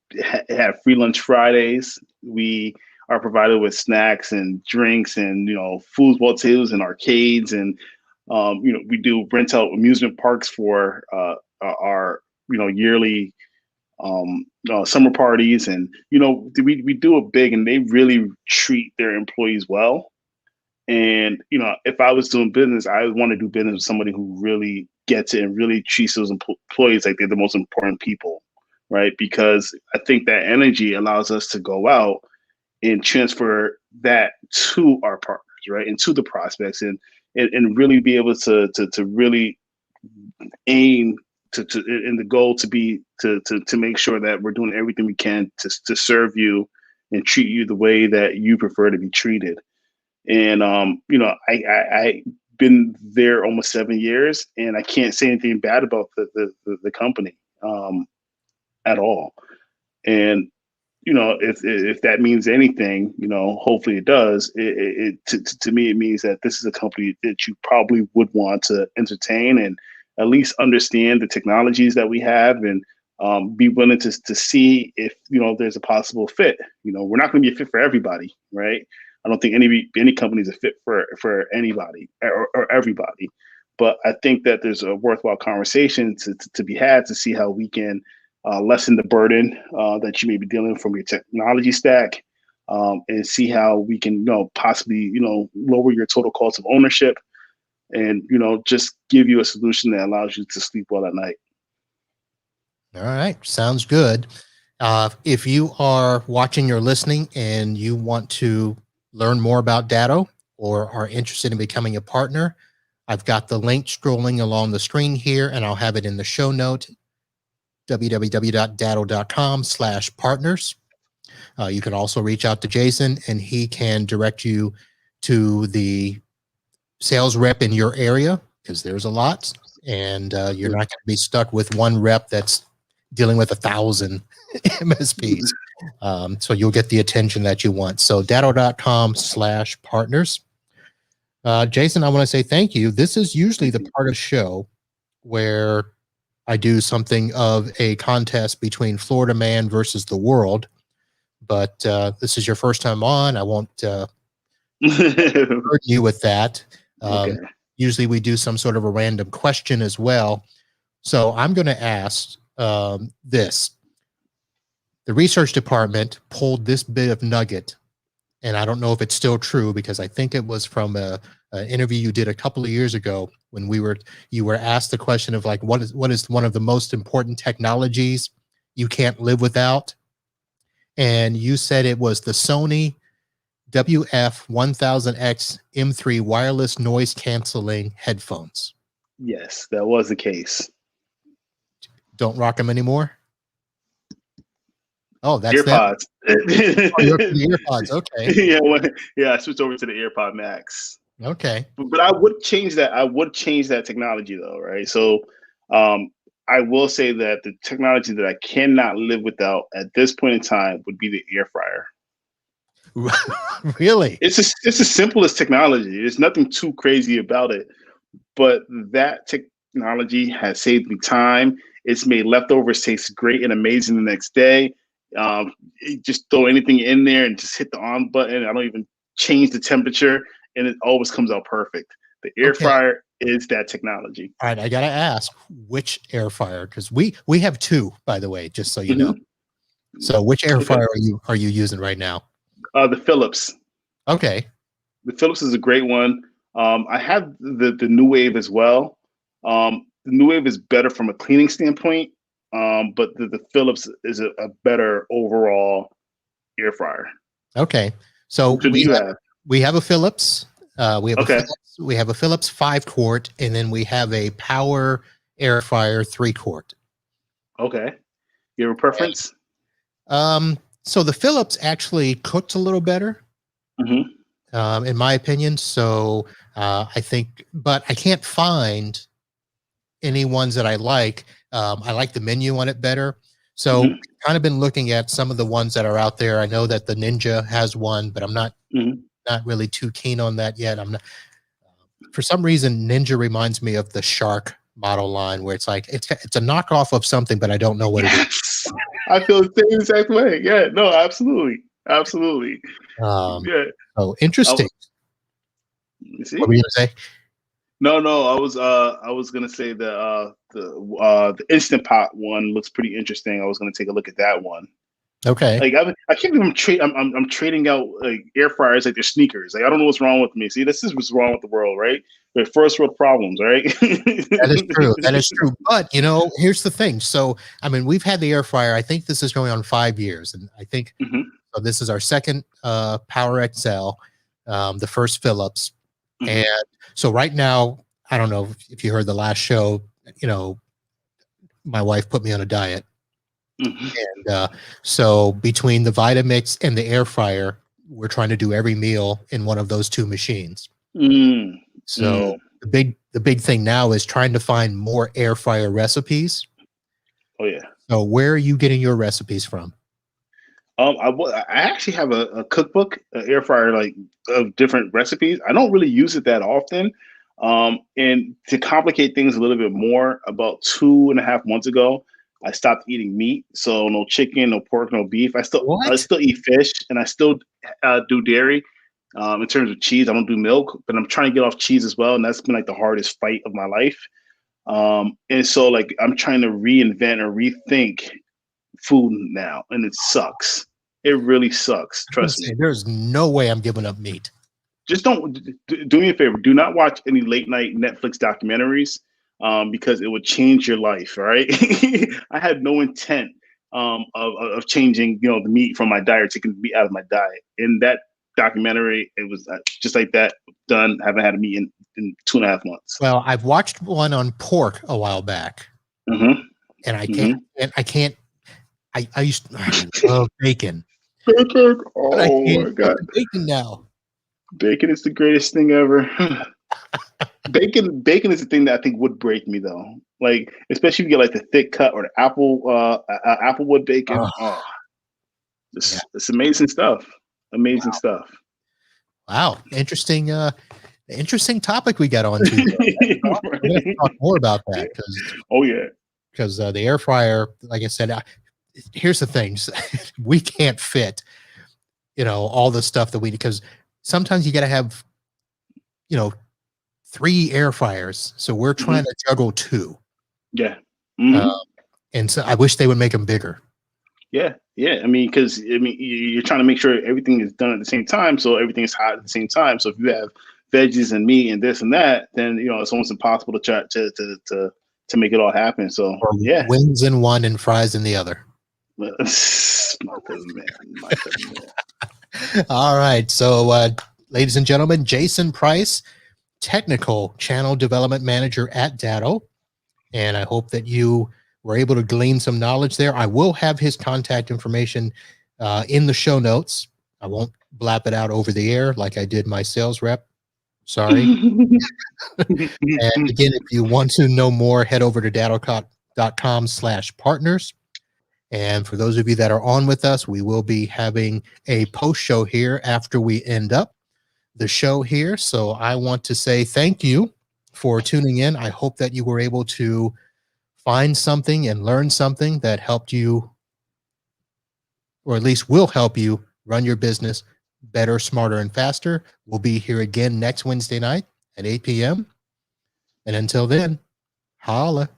have free lunch Fridays. We are provided with snacks and drinks and foosball tables and arcades, and we do rent out amusement parks for our yearly summer parties, and we do it big, and they really treat their employees well. And if I was doing business, I would want to do business with somebody who really gets it and really treats those employees like they're the most important people, right? Because I think that energy allows us to go out and transfer that to our partners, right, and to the prospects, and really be able to really aim to and the goal to be to make sure that we're doing everything we can to serve you and treat you the way that you prefer to be treated. And I been there almost 7 years, and I can't say anything bad about the company at all. And if that means anything, hopefully it does. To me, it means that this is a company that you probably would want to entertain and at least understand the technologies that we have, and be willing to see if there's a possible fit. We're not going to be a fit for everybody, right? I don't think any company is a fit for anybody or everybody. But I think that there's a worthwhile conversation to be had to see how we can lessen the burden that you may be dealing with from your technology stack, and see how we can, possibly, lower your total cost of ownership, and just give you a solution that allows you to sleep well at night. All right, sounds good. If you are watching or listening and you want to learn more about Datto or are interested in becoming a partner, I've got the link scrolling along the screen here, and I'll have it in the show note, www.datto.com/partners. You can also reach out to Jason, and he can direct you to the sales rep in your area, because there's a lot, and you're not going to be stuck with one rep that's dealing with 1,000 MSPs. So you'll get the attention that you want. So datto.com/partners. Jason, I want to say thank you. This is usually the part of the show where I do something of a contest between Florida Man versus the world, but this is your first time on. I won't hurt you with that. Okay. Usually we do some sort of a random question as well. So I'm going to ask this. The research department pulled this bit of nugget, and I don't know if it's still true, because I think it was from an interview you did a couple of years ago when you were asked the question of, like, what is one of the most important technologies you can't live without, and you said it was the Sony WF-1000X M3 wireless noise canceling headphones. Yes, that was the case. Don't rock them anymore? Oh, that's AirPods. the earpods. Okay. Yeah, I switched over to the AirPod Max. Okay. But I would change that. I would change that technology, though, right? So I will say that the technology that I cannot live without at this point in time would be the air fryer. Really? It's the simplest technology. There's nothing too crazy about it, but that technology has saved me time. It's made leftovers taste great and amazing the next day. Just throw anything in there and just hit the on button. I don't even change the temperature, and it always comes out perfect. The air fryer is that technology. All right, I gotta ask, which air fryer? Because we have two, by the way, just so you know. So which air fryer are you using right now? The Philips. Okay. The Philips is a great one. I have the New Wave as well. The New Wave is better from a cleaning standpoint, but the Philips is a better overall air fryer. Okay. So we have a Philips. We have a Philips 5-quart, and then we have a Power air fryer 3-quart. Okay. You have a preference? So the Philips actually cooked a little better, in my opinion. So I think, but I can't find any ones that I like. I like the menu on it better. So kind of been looking at some of the ones that are out there. I know that the Ninja has one, but I'm not really too keen on that yet. I'm not. For some reason, Ninja reminds me of the Shark model line, where it's like it's a knockoff of something, but I don't know what it is. I feel the same exact way. Yeah, no, absolutely. Yeah. Oh, interesting. You see? What were you gonna say? No, I was gonna say the Instant Pot one looks pretty interesting. I was gonna take a look at that one. Okay. Like I can't even I'm trading out like air fryers like they're sneakers. Like I don't know what's wrong with me. See, this is what's wrong with the world, right? They're first world problems, right? That is true. That is true. But here's the thing. So I mean, we've had the air fryer. I think this is going on 5 years, and I think so this is our second Power XL, the first Philips, and so right now, I don't know if you heard the last show. My wife put me on a diet. And so between the Vitamix and the air fryer, we're trying to do every meal in one of those two machines. So the big thing now is trying to find more air fryer recipes. Oh yeah. So where are you getting your recipes from? I actually have a cookbook, an air fryer, like of different recipes. I don't really use it that often. And to complicate things a little bit more, about 2.5 months ago, I stopped eating meat. So no chicken, no pork, no beef. I What? still eat fish, and I still do dairy. In terms of cheese, I don't do milk, but I'm trying to get off cheese as well, and that's been like the hardest fight of my life. And so like I'm trying to reinvent or rethink food now, and it sucks. It really sucks. I was gonna Trust me. say, there's no way I'm giving up meat. Just don't do me a favor. Do not watch any late night Netflix documentaries, because it would change your life. All right. I had no intent of changing, the meat from my diet or taking meat out of my diet. In that documentary, it was just like that. Done. Haven't had a meat in 2.5 months. Well, I've watched one on pork a while back, Mm-hmm. and I Mm-hmm. can't. I love bacon, Bacon. but I Oh can't my cook god. the bacon now. Bacon is the greatest thing ever. Bacon is the thing that I think would break me though. Like, especially if you get like the thick cut or the applewood bacon. Oh, Oh, yeah. it's amazing stuff. Amazing Wow. stuff. Wow. Interesting topic we got on to. We're going to talk more about that Oh yeah. because the air fryer, like I said, here's the things we can't fit, all the stuff that we need, because sometimes you got to have, 3 air fryers. So we're trying to juggle 2. Yeah. Mm-hmm. And so I wish they would make them bigger. Yeah. Yeah. I mean, because you're trying to make sure everything is done at the same time, so everything is hot at the same time. So if you have veggies and meat and this and that, then it's almost impossible to try to make it all happen. So Or yeah. wings in one and fries in the other. My man. All right. So, ladies and gentlemen, Jason Pryce, Technical Channel Development Manager at Datto. And I hope that you were able to glean some knowledge there. I will have his contact information in the show notes. I won't blap it out over the air like I did my sales rep. Sorry. And again, if you want to know more, head over to datto.com/partners. And for those of you that are on with us, we will be having a post show here after we end up the show here. So I want to say thank you for tuning in. I hope that you were able to find something and learn something that helped you, or at least will help you run your business better, smarter, and faster. We'll be here again next Wednesday night at 8 p.m. And until then, holla.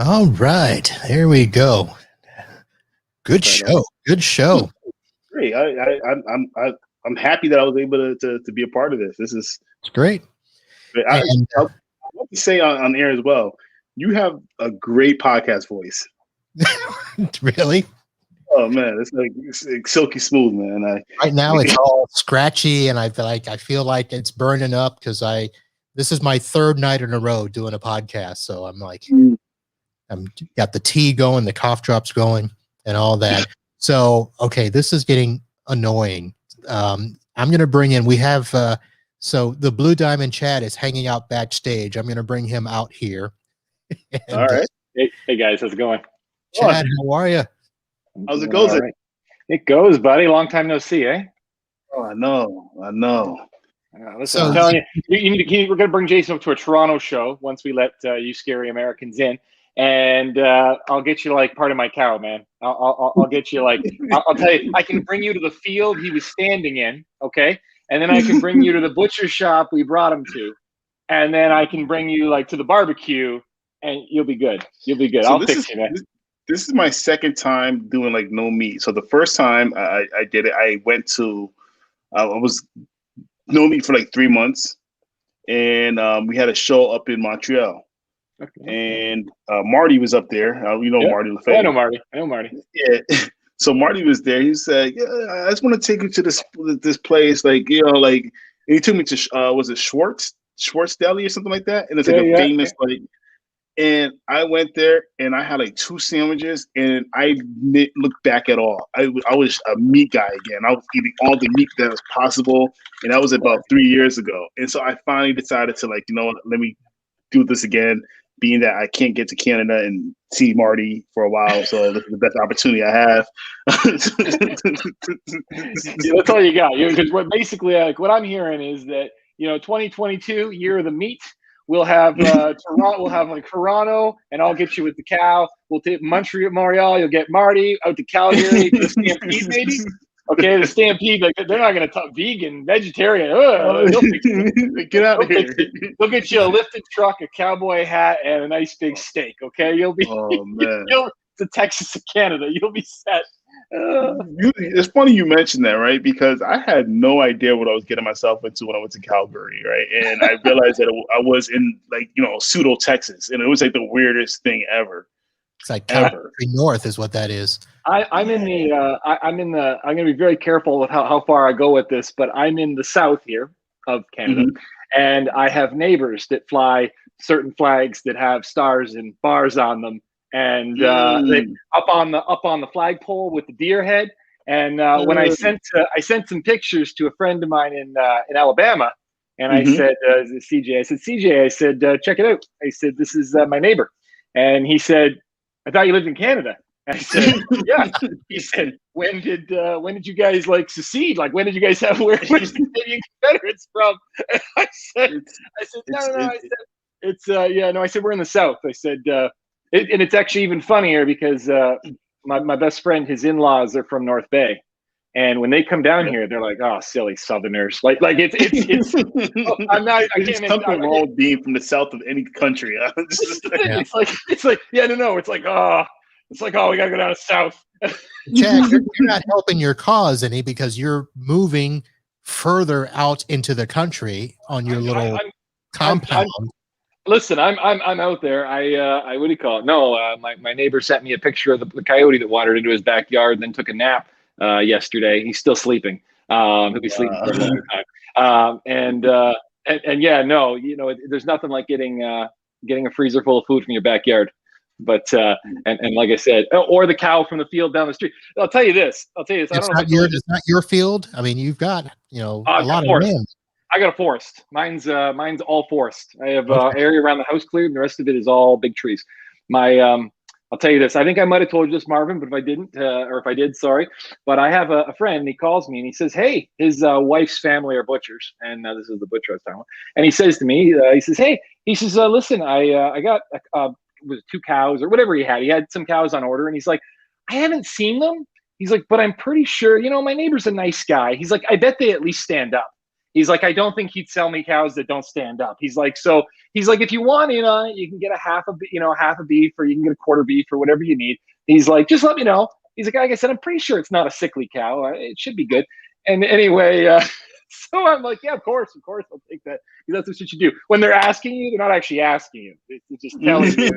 All right, there we go. Good show. Good show. Great. I'm happy that I was able to be a part of this. This is great. I want to say on air as well. You have a great podcast voice. Really? Oh man, it's like silky smooth, man. Right now it's all scratchy, and I feel like it's burning up because this is my 3rd night in a row doing a podcast, so I'm like. I'm got the tea going, the cough drops going, and all that. So, okay, this is getting annoying. I'm going to bring in, we have, so the Blue Diamond Chad is hanging out backstage. I'm going to bring him out here. And, all right. Hey guys, how's it going? Chad, how are you? How's it going? Right. It goes, buddy. Long time no see, eh? Oh, I know. Listen, I'm telling you, we're going to bring Jason up to a Toronto show once we let you scary Americans in. and I'll get you like part of my cow, man. I'll get you like I'll tell you. I can bring you to the field he was standing in, okay, and then I can bring you to the butcher shop we brought him to, and then I can bring you like to the barbecue, and you'll be good. You'll be good. So I'll fix you, man. This is my second time doing like no meat. So the first time I did it, I went to I was no meat for like 3 months, and we had a show up in Montreal. Okay. And Marty was up there. Marty LaFay. I know Marty. Yeah. So Marty was there. He said, "Yeah, I just want to take you to this place, like like." And he took me to was it Schwartz Deli or something like that? And it's like a famous like. And I went there and I had like 2 sandwiches and I didn't look back at all. I was a meat guy again. I was eating all the meat that was possible, and that was about 3 years ago. And so I finally decided to like, let me do this again. Being that I can't get to Canada and see Marty for a while, so this is the best opportunity I have. Yeah, that's all you got. Because basically, like what I'm hearing is that 2022 year of the meat. We'll have Toronto. We'll have like Toronto, and I'll get you with the cow. We'll take Montreal. You'll get Marty out to Calgary. The Stampede, maybe. Okay, the Stampede. Like they're not going to talk vegan, vegetarian. Get out of here. We'll get you a lifted truck, a cowboy hat, and a nice big steak. Okay, you'll be. Oh man. To Texas to Canada, you'll be set. It's funny you mentioned that, right? Because I had no idea what I was getting myself into when I went to Calgary, right? And I realized that I was in like pseudo Texas, and it was like the weirdest thing ever. It's like Calgary North is what that is. I'm going to be very careful with how far I go with this, but I'm in the south here of Canada, and I have neighbors that fly certain flags that have stars and bars on them. And they up on the flagpole with the deer head. And when I sent some pictures to a friend of mine in Alabama, and I said, CJ, I said, check it out. I said, this is my neighbor. And he said, I thought you lived in Canada. I said, yeah. He said, when did you guys like secede? Like when did you guys have where's the Canadian Confederates from? And I said, no. I said, it's I said, we're in the South. I said, and it's actually even funnier because my best friend, his in-laws are from North Bay, and when they come down here, they're like, "Oh, silly Southerners!" Like it's. I'm not. I can't. Something wrong with being from the south of any country. It's like It's like we gotta go down to south. Jack, you're not helping your cause any because you're moving further out into the country on your little compound. Listen, I'm out there. I what do you call it? No, my neighbor sent me a picture of the coyote that wandered into his backyard and then took a nap yesterday. He's still sleeping. He'll be sleeping for a long time. And yeah, no, there's nothing like getting a freezer full of food from your backyard. But and like I said, or the cow from the field down the street. I'll tell you this. It's not your field. I mean, you've got a lot of land. I got a forest. Mine's all forest. I have area around the house cleared, and the rest of it is all big trees. I'll tell you this. I think I might have told you this, Marvin, but if I didn't, or if I did, sorry. But I have a friend. He calls me and he says, "Hey, his wife's family are butchers, and this is the butcher I was talking about." And he says to me, he says, "Hey," he says, "Listen, I got was 2 cows or whatever he had. He had some cows on order, and he's like, I haven't seen them." He's like, "But I'm pretty sure, my neighbor's a nice guy." He's like, "I bet they at least stand up." He's like, "I don't think he'd sell me cows that don't stand up." He's like, if you want in on it, you can get a half a beef, or you can get a quarter beef, or whatever you need. He's like, "Just let me know." He's like I said, "I'm pretty sure it's not a sickly cow. It should be good." And anyway, so I'm like, "Yeah, of course, I'll take that." Because that's what you do. When they're asking you, they're not actually asking you. They're just telling you,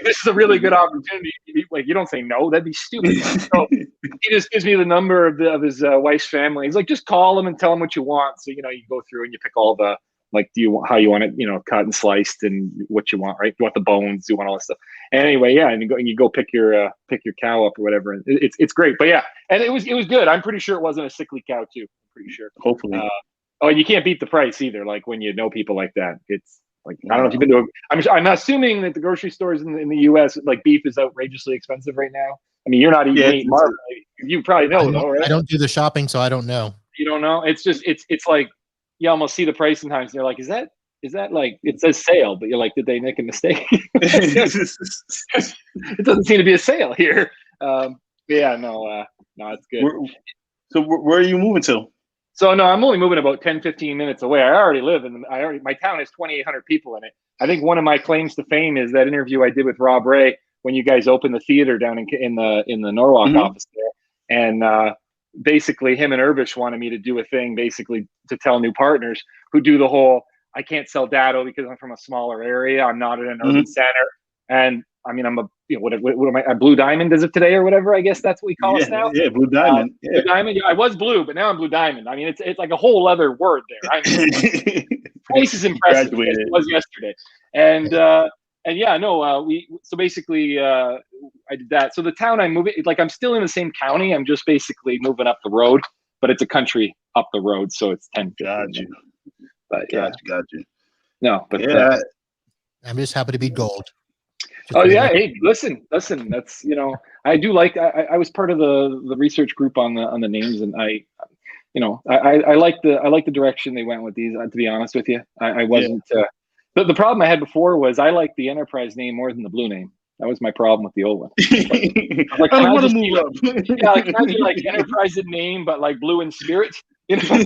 this is a really good opportunity. Like, you don't say no. That'd be stupid. So he just gives me the number of his wife's family. He's like, "Just call them and tell them what you want." So, you go through and you pick all the, like, how you want it, cut and sliced and what you want, right? You want the bones, you want all that stuff. And anyway, yeah, and you go pick your cow up or whatever. And it's great. But yeah, and it was good. I'm pretty sure it wasn't a sickly cow too. I'm pretty sure. Hopefully. And you can't beat the price either. Like when you know people like that, it's like, I don't know if you've been to I'm assuming that the grocery stores in the US, like, beef is outrageously expensive right now. I mean, you're not eating meat, Marvin. You probably know though, right? I don't do the shopping, so I don't know. You don't know? It's just, it's like, you almost see the price sometimes and you're like, is that is that like, it says sale, but you're like, did they make a mistake? It doesn't seem to be a sale here. Yeah, no, it's good. So where are you moving to? So no, I'm only moving about 10, 15 minutes away. I already live in, my town has 2,800 people in it. I think one of my claims to fame is that interview I did with Rob Ray when you guys opened the theater down in the Norwalk office there. And basically him and Irvish wanted me to do a thing basically to tell new partners who do the whole, I can't sell Datto because I'm from a smaller area. I'm not in an urban center. And I mean, I'm a, what am I, a blue diamond as of today or whatever? I guess that's what we call us now. Yeah, blue diamond. Blue diamond. Yeah, I was blue, but now I'm blue diamond. I mean, it's like a whole other word there. I mean, Pryce is impressive. It was yesterday. And yeah, no, so basically I did that. So the town I'm moving, like I'm still in the same county. I'm just basically moving up the road, but it's a country up the road. So it's 10. Got you. But got you. No, but yeah, I'm just happy to be gold. Yeah. Hey, listen. That's, I do like. I was part of the research group on the names, and I like the direction they went with these. To be honest with you, I wasn't. The problem I had before was I liked the Enterprise name more than the blue name. That was my problem with the old one. I don't want to move up. Yeah, like can I be like Enterprise in name, but like blue in spirit? You know,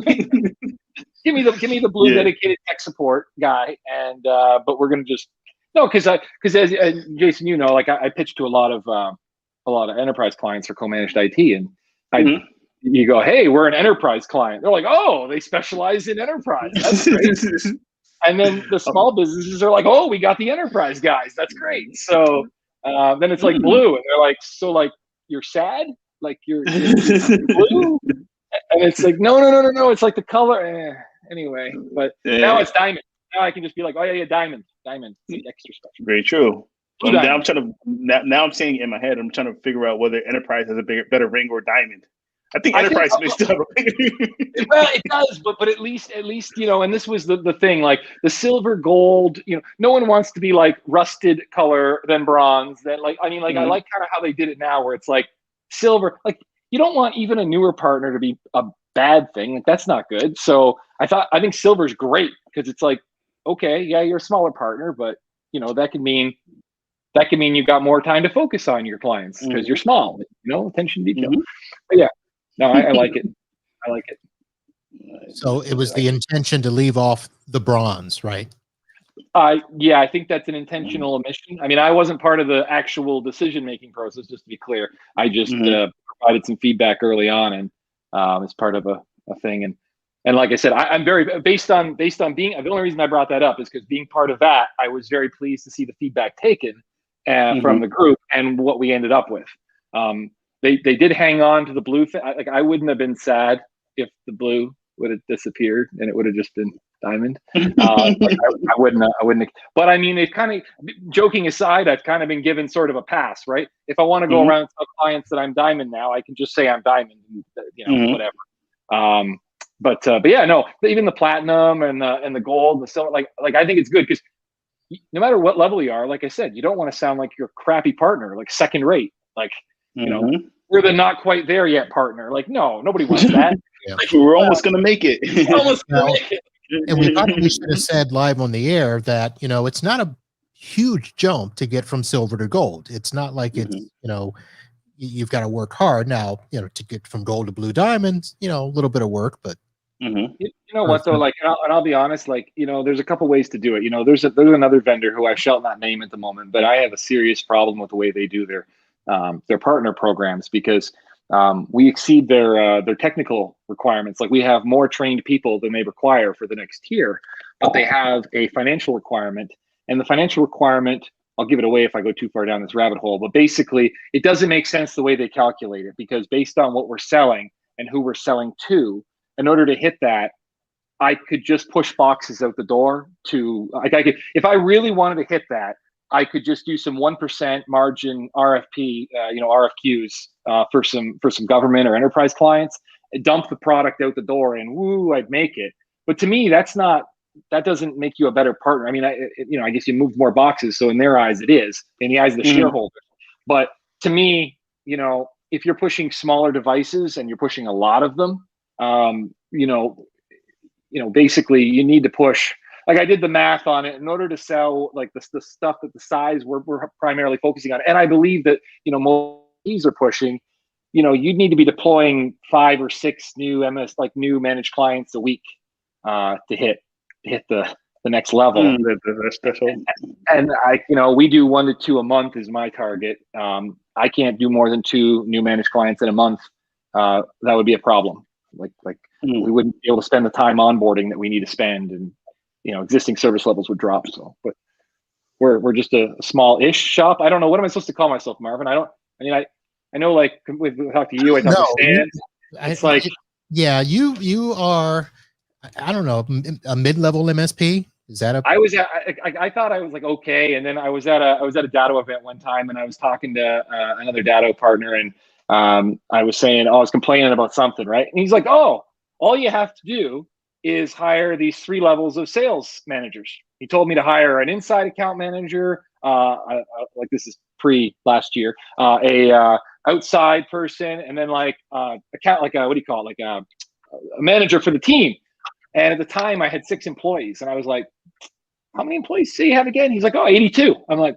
give me the blue dedicated tech support guy, and but we're gonna just. No, because as Jason, like I pitched to a lot of enterprise clients for co-managed IT, and you go, hey, we're an enterprise client. They're like, oh, they specialize in enterprise. That's great. And then the small businesses are like, oh, we got the enterprise guys. That's great. So then it's like blue, and they're like, so like you're sad, like you're blue, and it's like no, it's like the color. Anyway, but now it's diamond. Now I can just be like, oh yeah, diamond, extra special. Very true. Now I'm trying to. Now I'm saying in my head, I'm trying to figure out whether Enterprise has a better ring or diamond. I think Enterprise may still have a ring. Well, it does, but at least and this was the thing, like the silver, gold. No one wants to be like rusted color than bronze. Then I like kind of how they did it now, where it's like silver. Like you don't want even a newer partner to be a bad thing. Like that's not good. So I think silver's great because it's like. Okay, yeah, you're a smaller partner, but that can mean you've got more time to focus on your clients because you're small. Attention to detail. But yeah, no, I like it. I like it. So it was the intention to leave off the bronze, right? Yeah, I think that's an intentional omission. I mean, I wasn't part of the actual decision-making process, just to be clear. I just provided some feedback early on, and as part of a thing. And like I said, I'm very based on being. The only reason I brought that up is because being part of that, I was very pleased to see the feedback taken from the group and what we ended up with. They did hang on to the blue thing. Like I wouldn't have been sad if the blue would have disappeared and it would have just been diamond. I wouldn't. But I mean, they've kind of, joking aside, I've kind of been given sort of a pass, right? If I want to go around and tell clients that I'm diamond now, I can just say I'm diamond, whatever. But yeah, no, even the platinum and the gold, the silver, like I think it's good because no matter what level you are, like I said, you don't want to sound like you're a crappy partner, like second rate, like we're the not quite there yet partner. Like no, nobody wants that. Like, we're almost gonna make it. And we probably should have said live on the air that it's not a huge jump to get from silver to gold. It's not like it's you've got to work hard now. To get from gold to blue diamonds, a little bit of work, but. You know what though, like, and I'll be honest, like, there's a couple ways to do it. There's another vendor who I shall not name at the moment, but I have a serious problem with the way they do their partner programs because we exceed their technical requirements. Like we have more trained people than they require for the next tier, but they have a financial requirement, and the financial requirement, I'll give it away if I go too far down this rabbit hole, but basically it doesn't make sense the way they calculate it because based on what we're selling and who we're selling to, in order to hit that, I could just push boxes out the door to, like I could, if I really wanted to hit that, I could just do some 1% margin RFP, RFQs for some government or enterprise clients, dump the product out the door and woo, I'd make it. But to me, that doesn't make you a better partner. I mean, I guess you move more boxes. So in their eyes, it is, in the eyes of the shareholders. But to me, if you're pushing smaller devices and you're pushing a lot of them, basically you need to push like I did the math on it. In order to sell like the stuff that the size we're primarily focusing on, and I believe that most are pushing, you'd need to be deploying 5 or 6 new new managed clients a week to hit the next level. And we do 1 to 2 a month is my target. I can't do more than 2 new managed clients in a month. That would be a problem. We wouldn't be able to spend the time onboarding that we need to spend, and existing service levels would drop. So, but we're just a small-ish shop. I don't know, what am I supposed to call myself, Marvin? I know, like we talk to you, I talk to Stan. It's like, yeah, you are, I don't know, a mid-level MSP. Is that I thought I was like okay, and then I was at a Datto event one time, and I was talking to another Datto partner, and I was saying, I was complaining about something, right? And he's like, oh, all you have to do is hire these 3 levels of sales managers. He told me to hire an inside account manager, like this is pre last year, a outside person, and then like account, like what do you call it, like a manager for the team. And at the time, I had 6 employees, and I was like, how many employees do you have again? He's like, oh, 82. I'm like,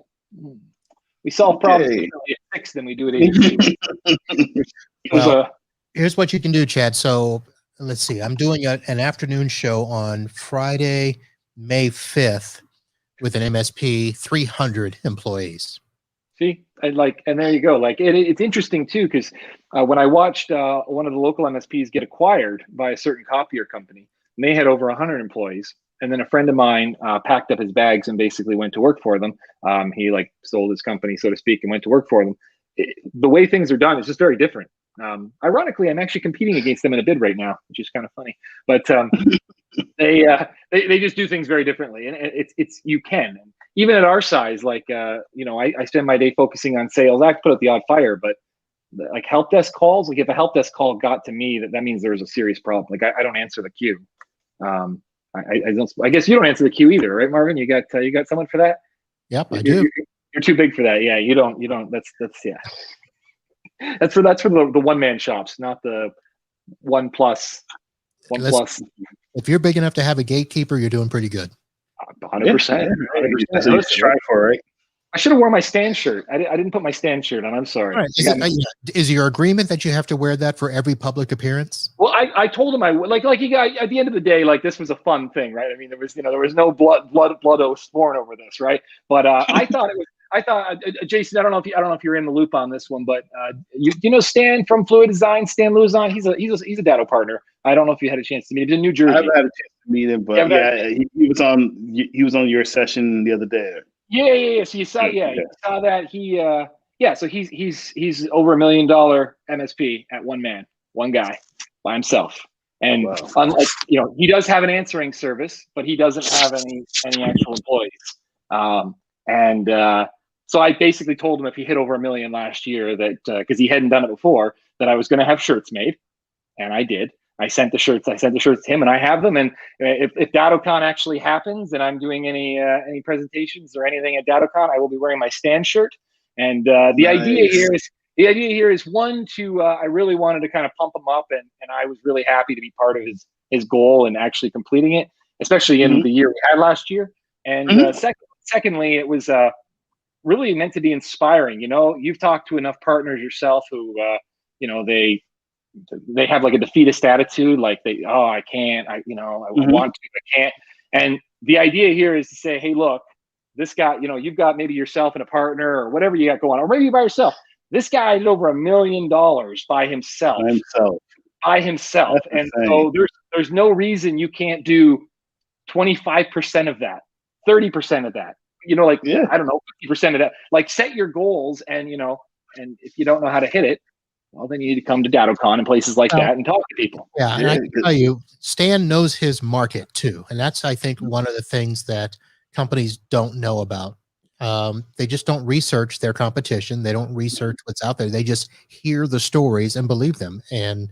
we solve problems at 6 than we do at 82. Well, here's what you can do, Chad. So let's see. I'm doing an afternoon show on Friday, May 5th with an MSP, 300 employees. See, and there you go. Like it's interesting too, because when I watched one of the local MSPs get acquired by a certain copier company, and they had over 100 employees, and then a friend of mine packed up his bags and basically went to work for them. He like sold his company, so to speak, and went to work for them. The way things are done is just very different. Ironically, I'm actually competing against them in a bid right now, which is kind of funny. But they just do things very differently, and it's you can. And even at our size, like I spend my day focusing on sales. I put out the odd fire, but like help desk calls, like if a help desk call got to me, that means there was a serious problem. Like I don't answer the queue. I guess you don't answer the queue either, right, Marvin? You got someone for that? Yep, I do. You're too big for that. Yeah, you don't. That's yeah. That's for the one-man shops, not the one plus. If you're big enough to have a gatekeeper, you're doing pretty good. 100%. That's what you strive for, right? I should have worn my Stan shirt. I didn't put my Stan shirt on. I'm sorry. Right. Is your agreement that you have to wear that for every public appearance? Well, I told him I would. Like you guys, at the end of the day, like this was a fun thing, right? I mean, there was no blood sworn over this, right? But I thought Jason, I don't know if you're in the loop on this one, but you know Stan from Fluid Design, Stan Luzon. He's a Datto partner. I don't know if you had a chance to meet him. He's in New Jersey. I haven't had a chance to meet him, but he was on your session the other day. Yeah. So you saw that so he's over $1 million MSP at one man, one guy by himself. And unlike, he does have an answering service, but he doesn't have any actual employees. So I basically told him if he hit over $1 million last year, that because he hadn't done it before, that I was going to have shirts made, and I did. I sent the shirts to him, and I have them. And if DattoCon actually happens, and I'm doing any presentations or anything at DattoCon, I will be wearing my Stan shirt. And the idea here is one to I really wanted to kind of pump him up, and I was really happy to be part of his goal and actually completing it, especially in the year we had last year. And secondly, it was really meant to be inspiring. You've talked to enough partners yourself who they have like a defeatist attitude, like I can't, I want to, I can't. And the idea here is to say, hey, look, this guy, you've got maybe yourself and a partner or whatever you got going on, or maybe by yourself. This guy did over $1 million by himself. And so there's no reason you can't do 25% of that, 30% of that, I don't know, 50% of that. Like set your goals, and and if you don't know how to hit it, well, then you need to come to DattoCon and places like that and talk to people. Yeah, and I can tell you, Stan knows his market too, and that's I think one of the things that companies don't know about. They just don't research their competition. They don't research what's out there. They just hear the stories and believe them. And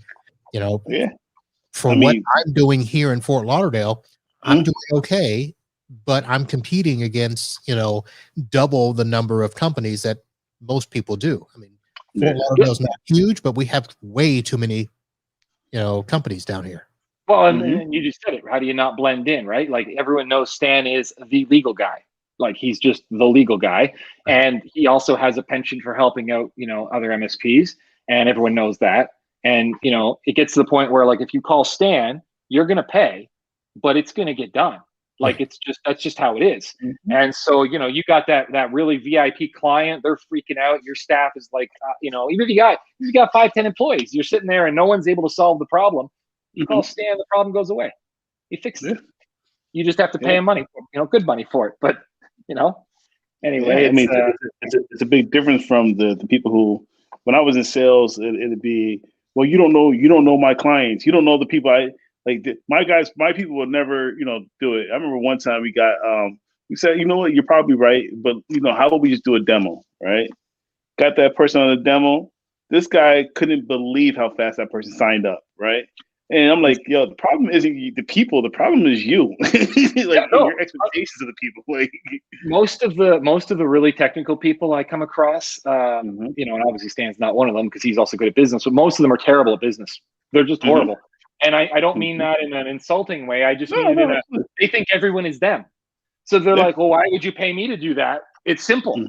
what I'm doing here in Fort Lauderdale, I'm doing okay, but I'm competing against double the number of companies that most people do. I mean, Fort Lauderdale's not huge, but we have way too many companies down here. Well, and you just said it. How do you not blend in, right? Like everyone knows Stan is the legal guy. Like he's just the legal guy. And he also has a penchant for helping out, other MSPs, and everyone knows that. And, it gets to the point where like if you call Stan, you're going to pay, but it's going to get done. Like that's just how it is. And so, you got that really VIP client, they're freaking out. Your staff is like, even if you got 5-10 employees, you're sitting there and no one's able to solve the problem. You call Stan, the problem goes away. He fixes it. You just have to pay him money, good money for it. But anyway, I mean, it's a big difference from the people who, when I was in sales, it'd be, well, you don't know my clients, you don't know the people my people would never, do it. I remember one time we said, you know what, you're probably right, but how about we just do a demo, right? Got that person on the demo. This guy couldn't believe how fast that person signed up, right? And I'm like, yo, the problem isn't the people. The problem is you. Your expectations of the people. Like most of the really technical people I come across, and obviously Stan's not one of them because he's also good at business. But most of them are terrible at business. They're just horrible. And I don't mean that in an insulting way. I just mean it they think everyone is them. So they're like, well, why would you pay me to do that? It's simple.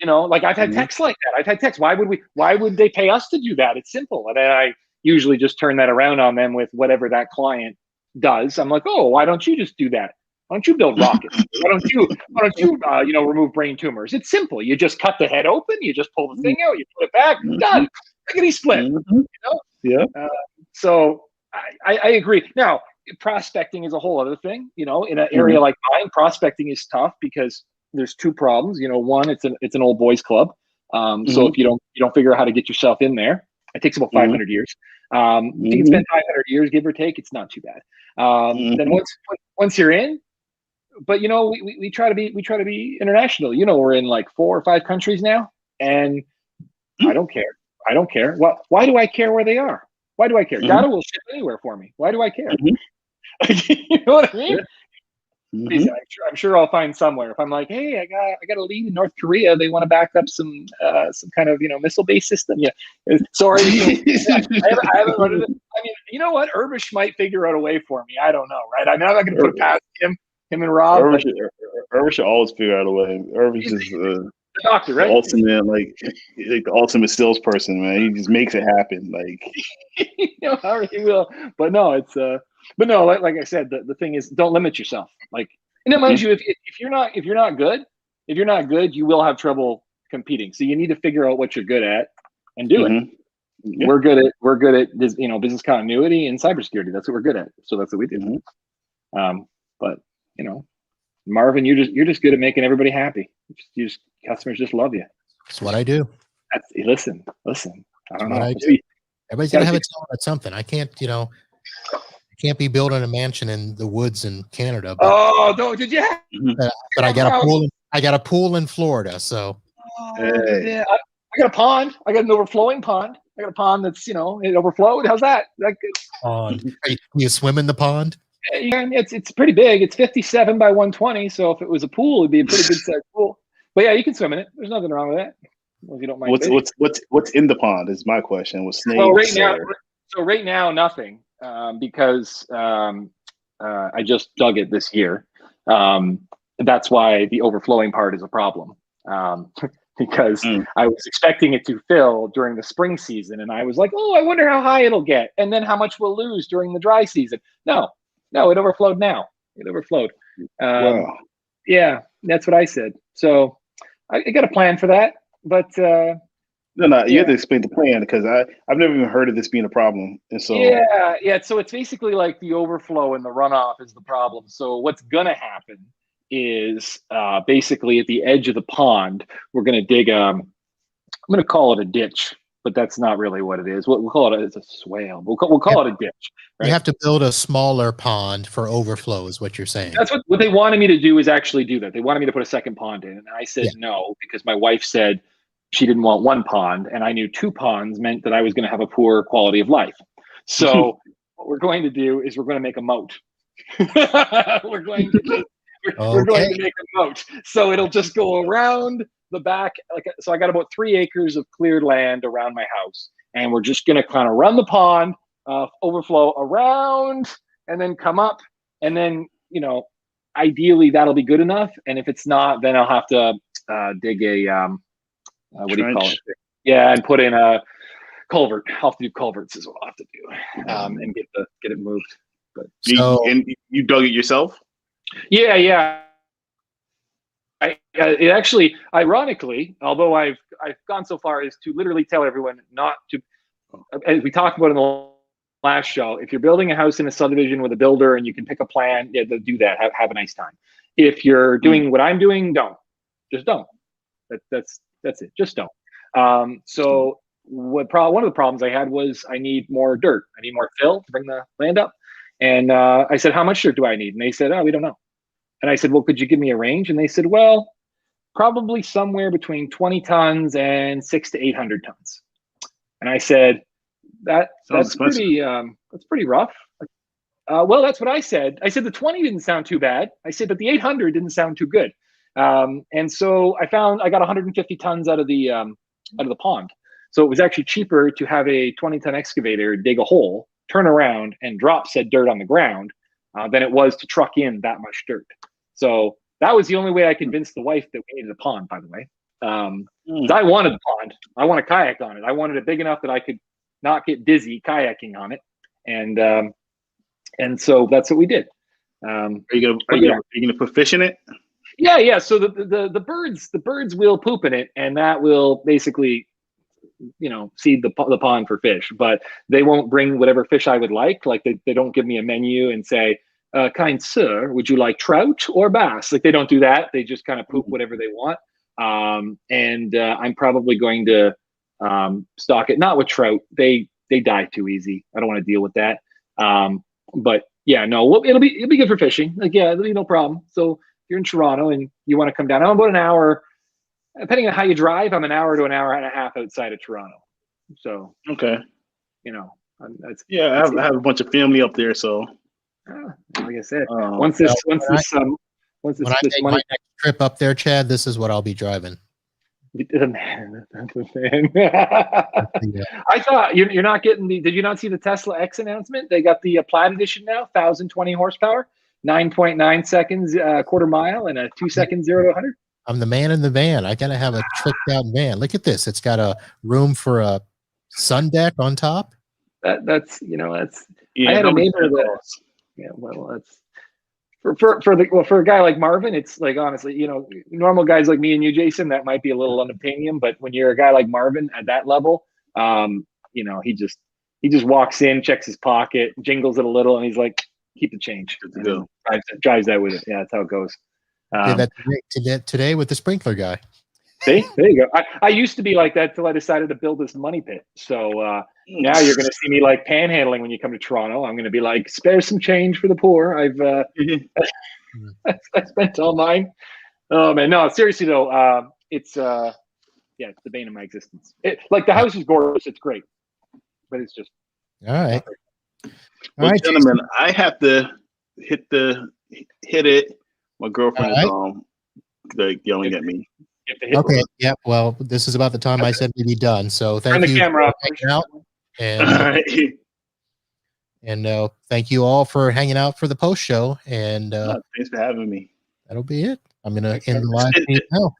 Like I've had texts like that. I've had texts. Why would they pay us to do that? It's simple. And then I usually just turn that around on them with whatever that client does. I'm like, oh, why don't you just do that? Why don't you build rockets? Why don't you remove brain tumors? It's simple. You just cut the head open. You just pull the thing out. You put it back. Done. Lickety split. Yeah. So I agree. Now, prospecting is a whole other thing. In an area like mine, prospecting is tough because there's two problems. One, it's an old boys club. So if you don't figure out how to get yourself in there, it takes about 500 years. If you can spend 500 years, give or take, it's not too bad. Then once you're in, but we try to be international. We're in like 4 or 5 countries now, and I don't care. Why do I care where they are? Why do I care? Datto will ship anywhere for me. Why do I care? You know what I mean? I'm sure I'll find somewhere. If I'm like, hey, I got a lead in North Korea. They want to back up some kind of missile-based system. Yeah, sorry. I haven't run into. I mean, you know what? Urbish might figure out a way for me. I don't know, right? I'm not going to put it past him and Rob. Urbish should always figure out a way. Urbish is the doctor, right? Ultimate, like the ultimate salesperson, man. He just makes it happen. Like he will. But no, it's But no, like I said, the thing is, don't limit yourself. Like, and then mind you, if you're not good, you will have trouble competing. So you need to figure out what you're good at and do it. Yeah. We're good at this, business continuity and cybersecurity. That's what we're good at. So that's what we do. But Marvin, you're just good at making everybody happy. Customers just love you. That's what I do. Listen. I don't know. Everybody's gonna have a talent at something. I can't, be building a mansion in the woods in Canada. But, no, did you? But I got a pool. I got a pool in Florida, so. Yeah, I got a pond. I got an overflowing pond. I got a pond that's it overflowed. How's that? Pond. You swim in the pond? Yeah, it's pretty big. It's 57 by 120. So if it was a pool, it'd be a pretty good sized pool. But yeah, you can swim in it. There's nothing wrong with that. If you don't mind. What's in the pond is my question. With snakes? Well, right now, nothing. Because I just dug it this year. That's why the overflowing part is a problem. Because I was expecting it to fill during the spring season, and I was like, oh, I wonder how high it'll get, and then how much we'll lose during the dry season. No, it overflowed now. It overflowed. Wow. Yeah, that's what I said. So I got a plan for that, but no, you have to explain the plan because I've never even heard of this being a problem. And so yeah. So it's basically like the overflow and the runoff is the problem. So what's gonna happen is basically at the edge of the pond, we're gonna dig I'm gonna call it a ditch, but that's not really what it is. We'll call it it's a swale. We'll call it a ditch. Right? You have to build a smaller pond for overflow, is what you're saying. That's what they wanted me to do, is actually do that. They wanted me to put a second pond in, and I said no, because my wife said she didn't want one pond, and I knew 2 ponds meant that I was going to have a poor quality of life. So what we're going to do is we're going to make a moat. we're going to make a moat. So it'll just go around the back. So I got about 3 acres of cleared land around my house, and we're just going to kind of run the pond overflow around and then come up, and then, you know, ideally that'll be good enough. And if it's not, then I'll have to dig a what do you call it? Yeah, and put in a culvert. I'll have to do culverts is what I'll have to do, and get it moved. But and you dug it yourself? Yeah. It actually, ironically, although I've gone so far as to literally tell everyone not to, as we talked about in the last show, if you're building a house in a subdivision with a builder and you can pick a plan, yeah, do that. Have a nice time. If you're doing what I'm doing, just don't. That's it. Just don't. So one of the problems I had was I need more dirt. I need more fill to bring the land up. And I said, how much dirt do I need? And they said, oh, we don't know. And I said, well, could you give me a range? And they said, well, probably somewhere between 20 tons and 600 to 800 tons. And I said, that's pretty rough. Well, that's what I said. I said the 20 didn't sound too bad. I said, but the 800 didn't sound too good. And so I got 150 tons out of the pond. So it was actually cheaper to have a 20-ton excavator dig a hole, turn around, and drop said dirt on the ground than it was to truck in that much dirt. So that was the only way I convinced the wife that we needed a pond, by the way. I wanted a pond. I want a kayak on it. I wanted it big enough that I could not get dizzy kayaking on it. And so that's what we did. Are you gonna put fish in it? Yeah. So the birds will poop in it, and that will basically, you know, seed the pond for fish. But they won't bring whatever fish I would like. Like they don't give me a menu and say, kind sir, would you like trout or bass? Like they don't do that. They just kind of poop whatever they want. And I'm probably going to stock it, not with trout. They die too easy. I don't want to deal with that. But yeah, no, it'll be good for fishing. Like, yeah, it'll be no problem. So if you're in Toronto and you want to come down, I'm about an hour, depending on how you drive, I'm an hour to an hour and a half outside of Toronto. So, okay. You know, I have a bunch of family up there. So, like I said, when I make my next trip up there, Chad, this is what I'll be driving. The man. I thought you're not getting the. Did you not see the Tesla X announcement? They got the Plaid edition now, 1,020 horsepower, 9.9 seconds quarter mile, and a 2 second 0 to 100. I'm the man in the van. I gotta have a tricked out van. Look at this. It's got a room for a sun deck on top. That's. I had a neighbor that. Yeah, well, that's for a guy like Marvin. It's like, honestly, normal guys like me and you, Jason, that might be a little unobtainium. But when you're a guy like Marvin at that level, he just walks in, checks his pocket, jingles it a little, and he's like, "Keep the change." Drives that with it. Yeah, that's how it goes. Did that today with the sprinkler guy. See, there you go. I used to be like that till I decided to build this money pit. So now you're going to see me like panhandling when you come to Toronto. I'm going to be like, spare some change for the poor. I spent all mine. Oh man, no, seriously though, it's the bane of my existence. Like the house is gorgeous, it's great, but it's just all right. Well, gentlemen, Jason, I have to hit it. My girlfriend is yelling at me. Okay. Yeah. Well, this is about the time I said we'd be done. So thank you for hanging out, and thank you all for hanging out for the post show. And thanks for having me. That'll be it. I'm gonna end the live stream now.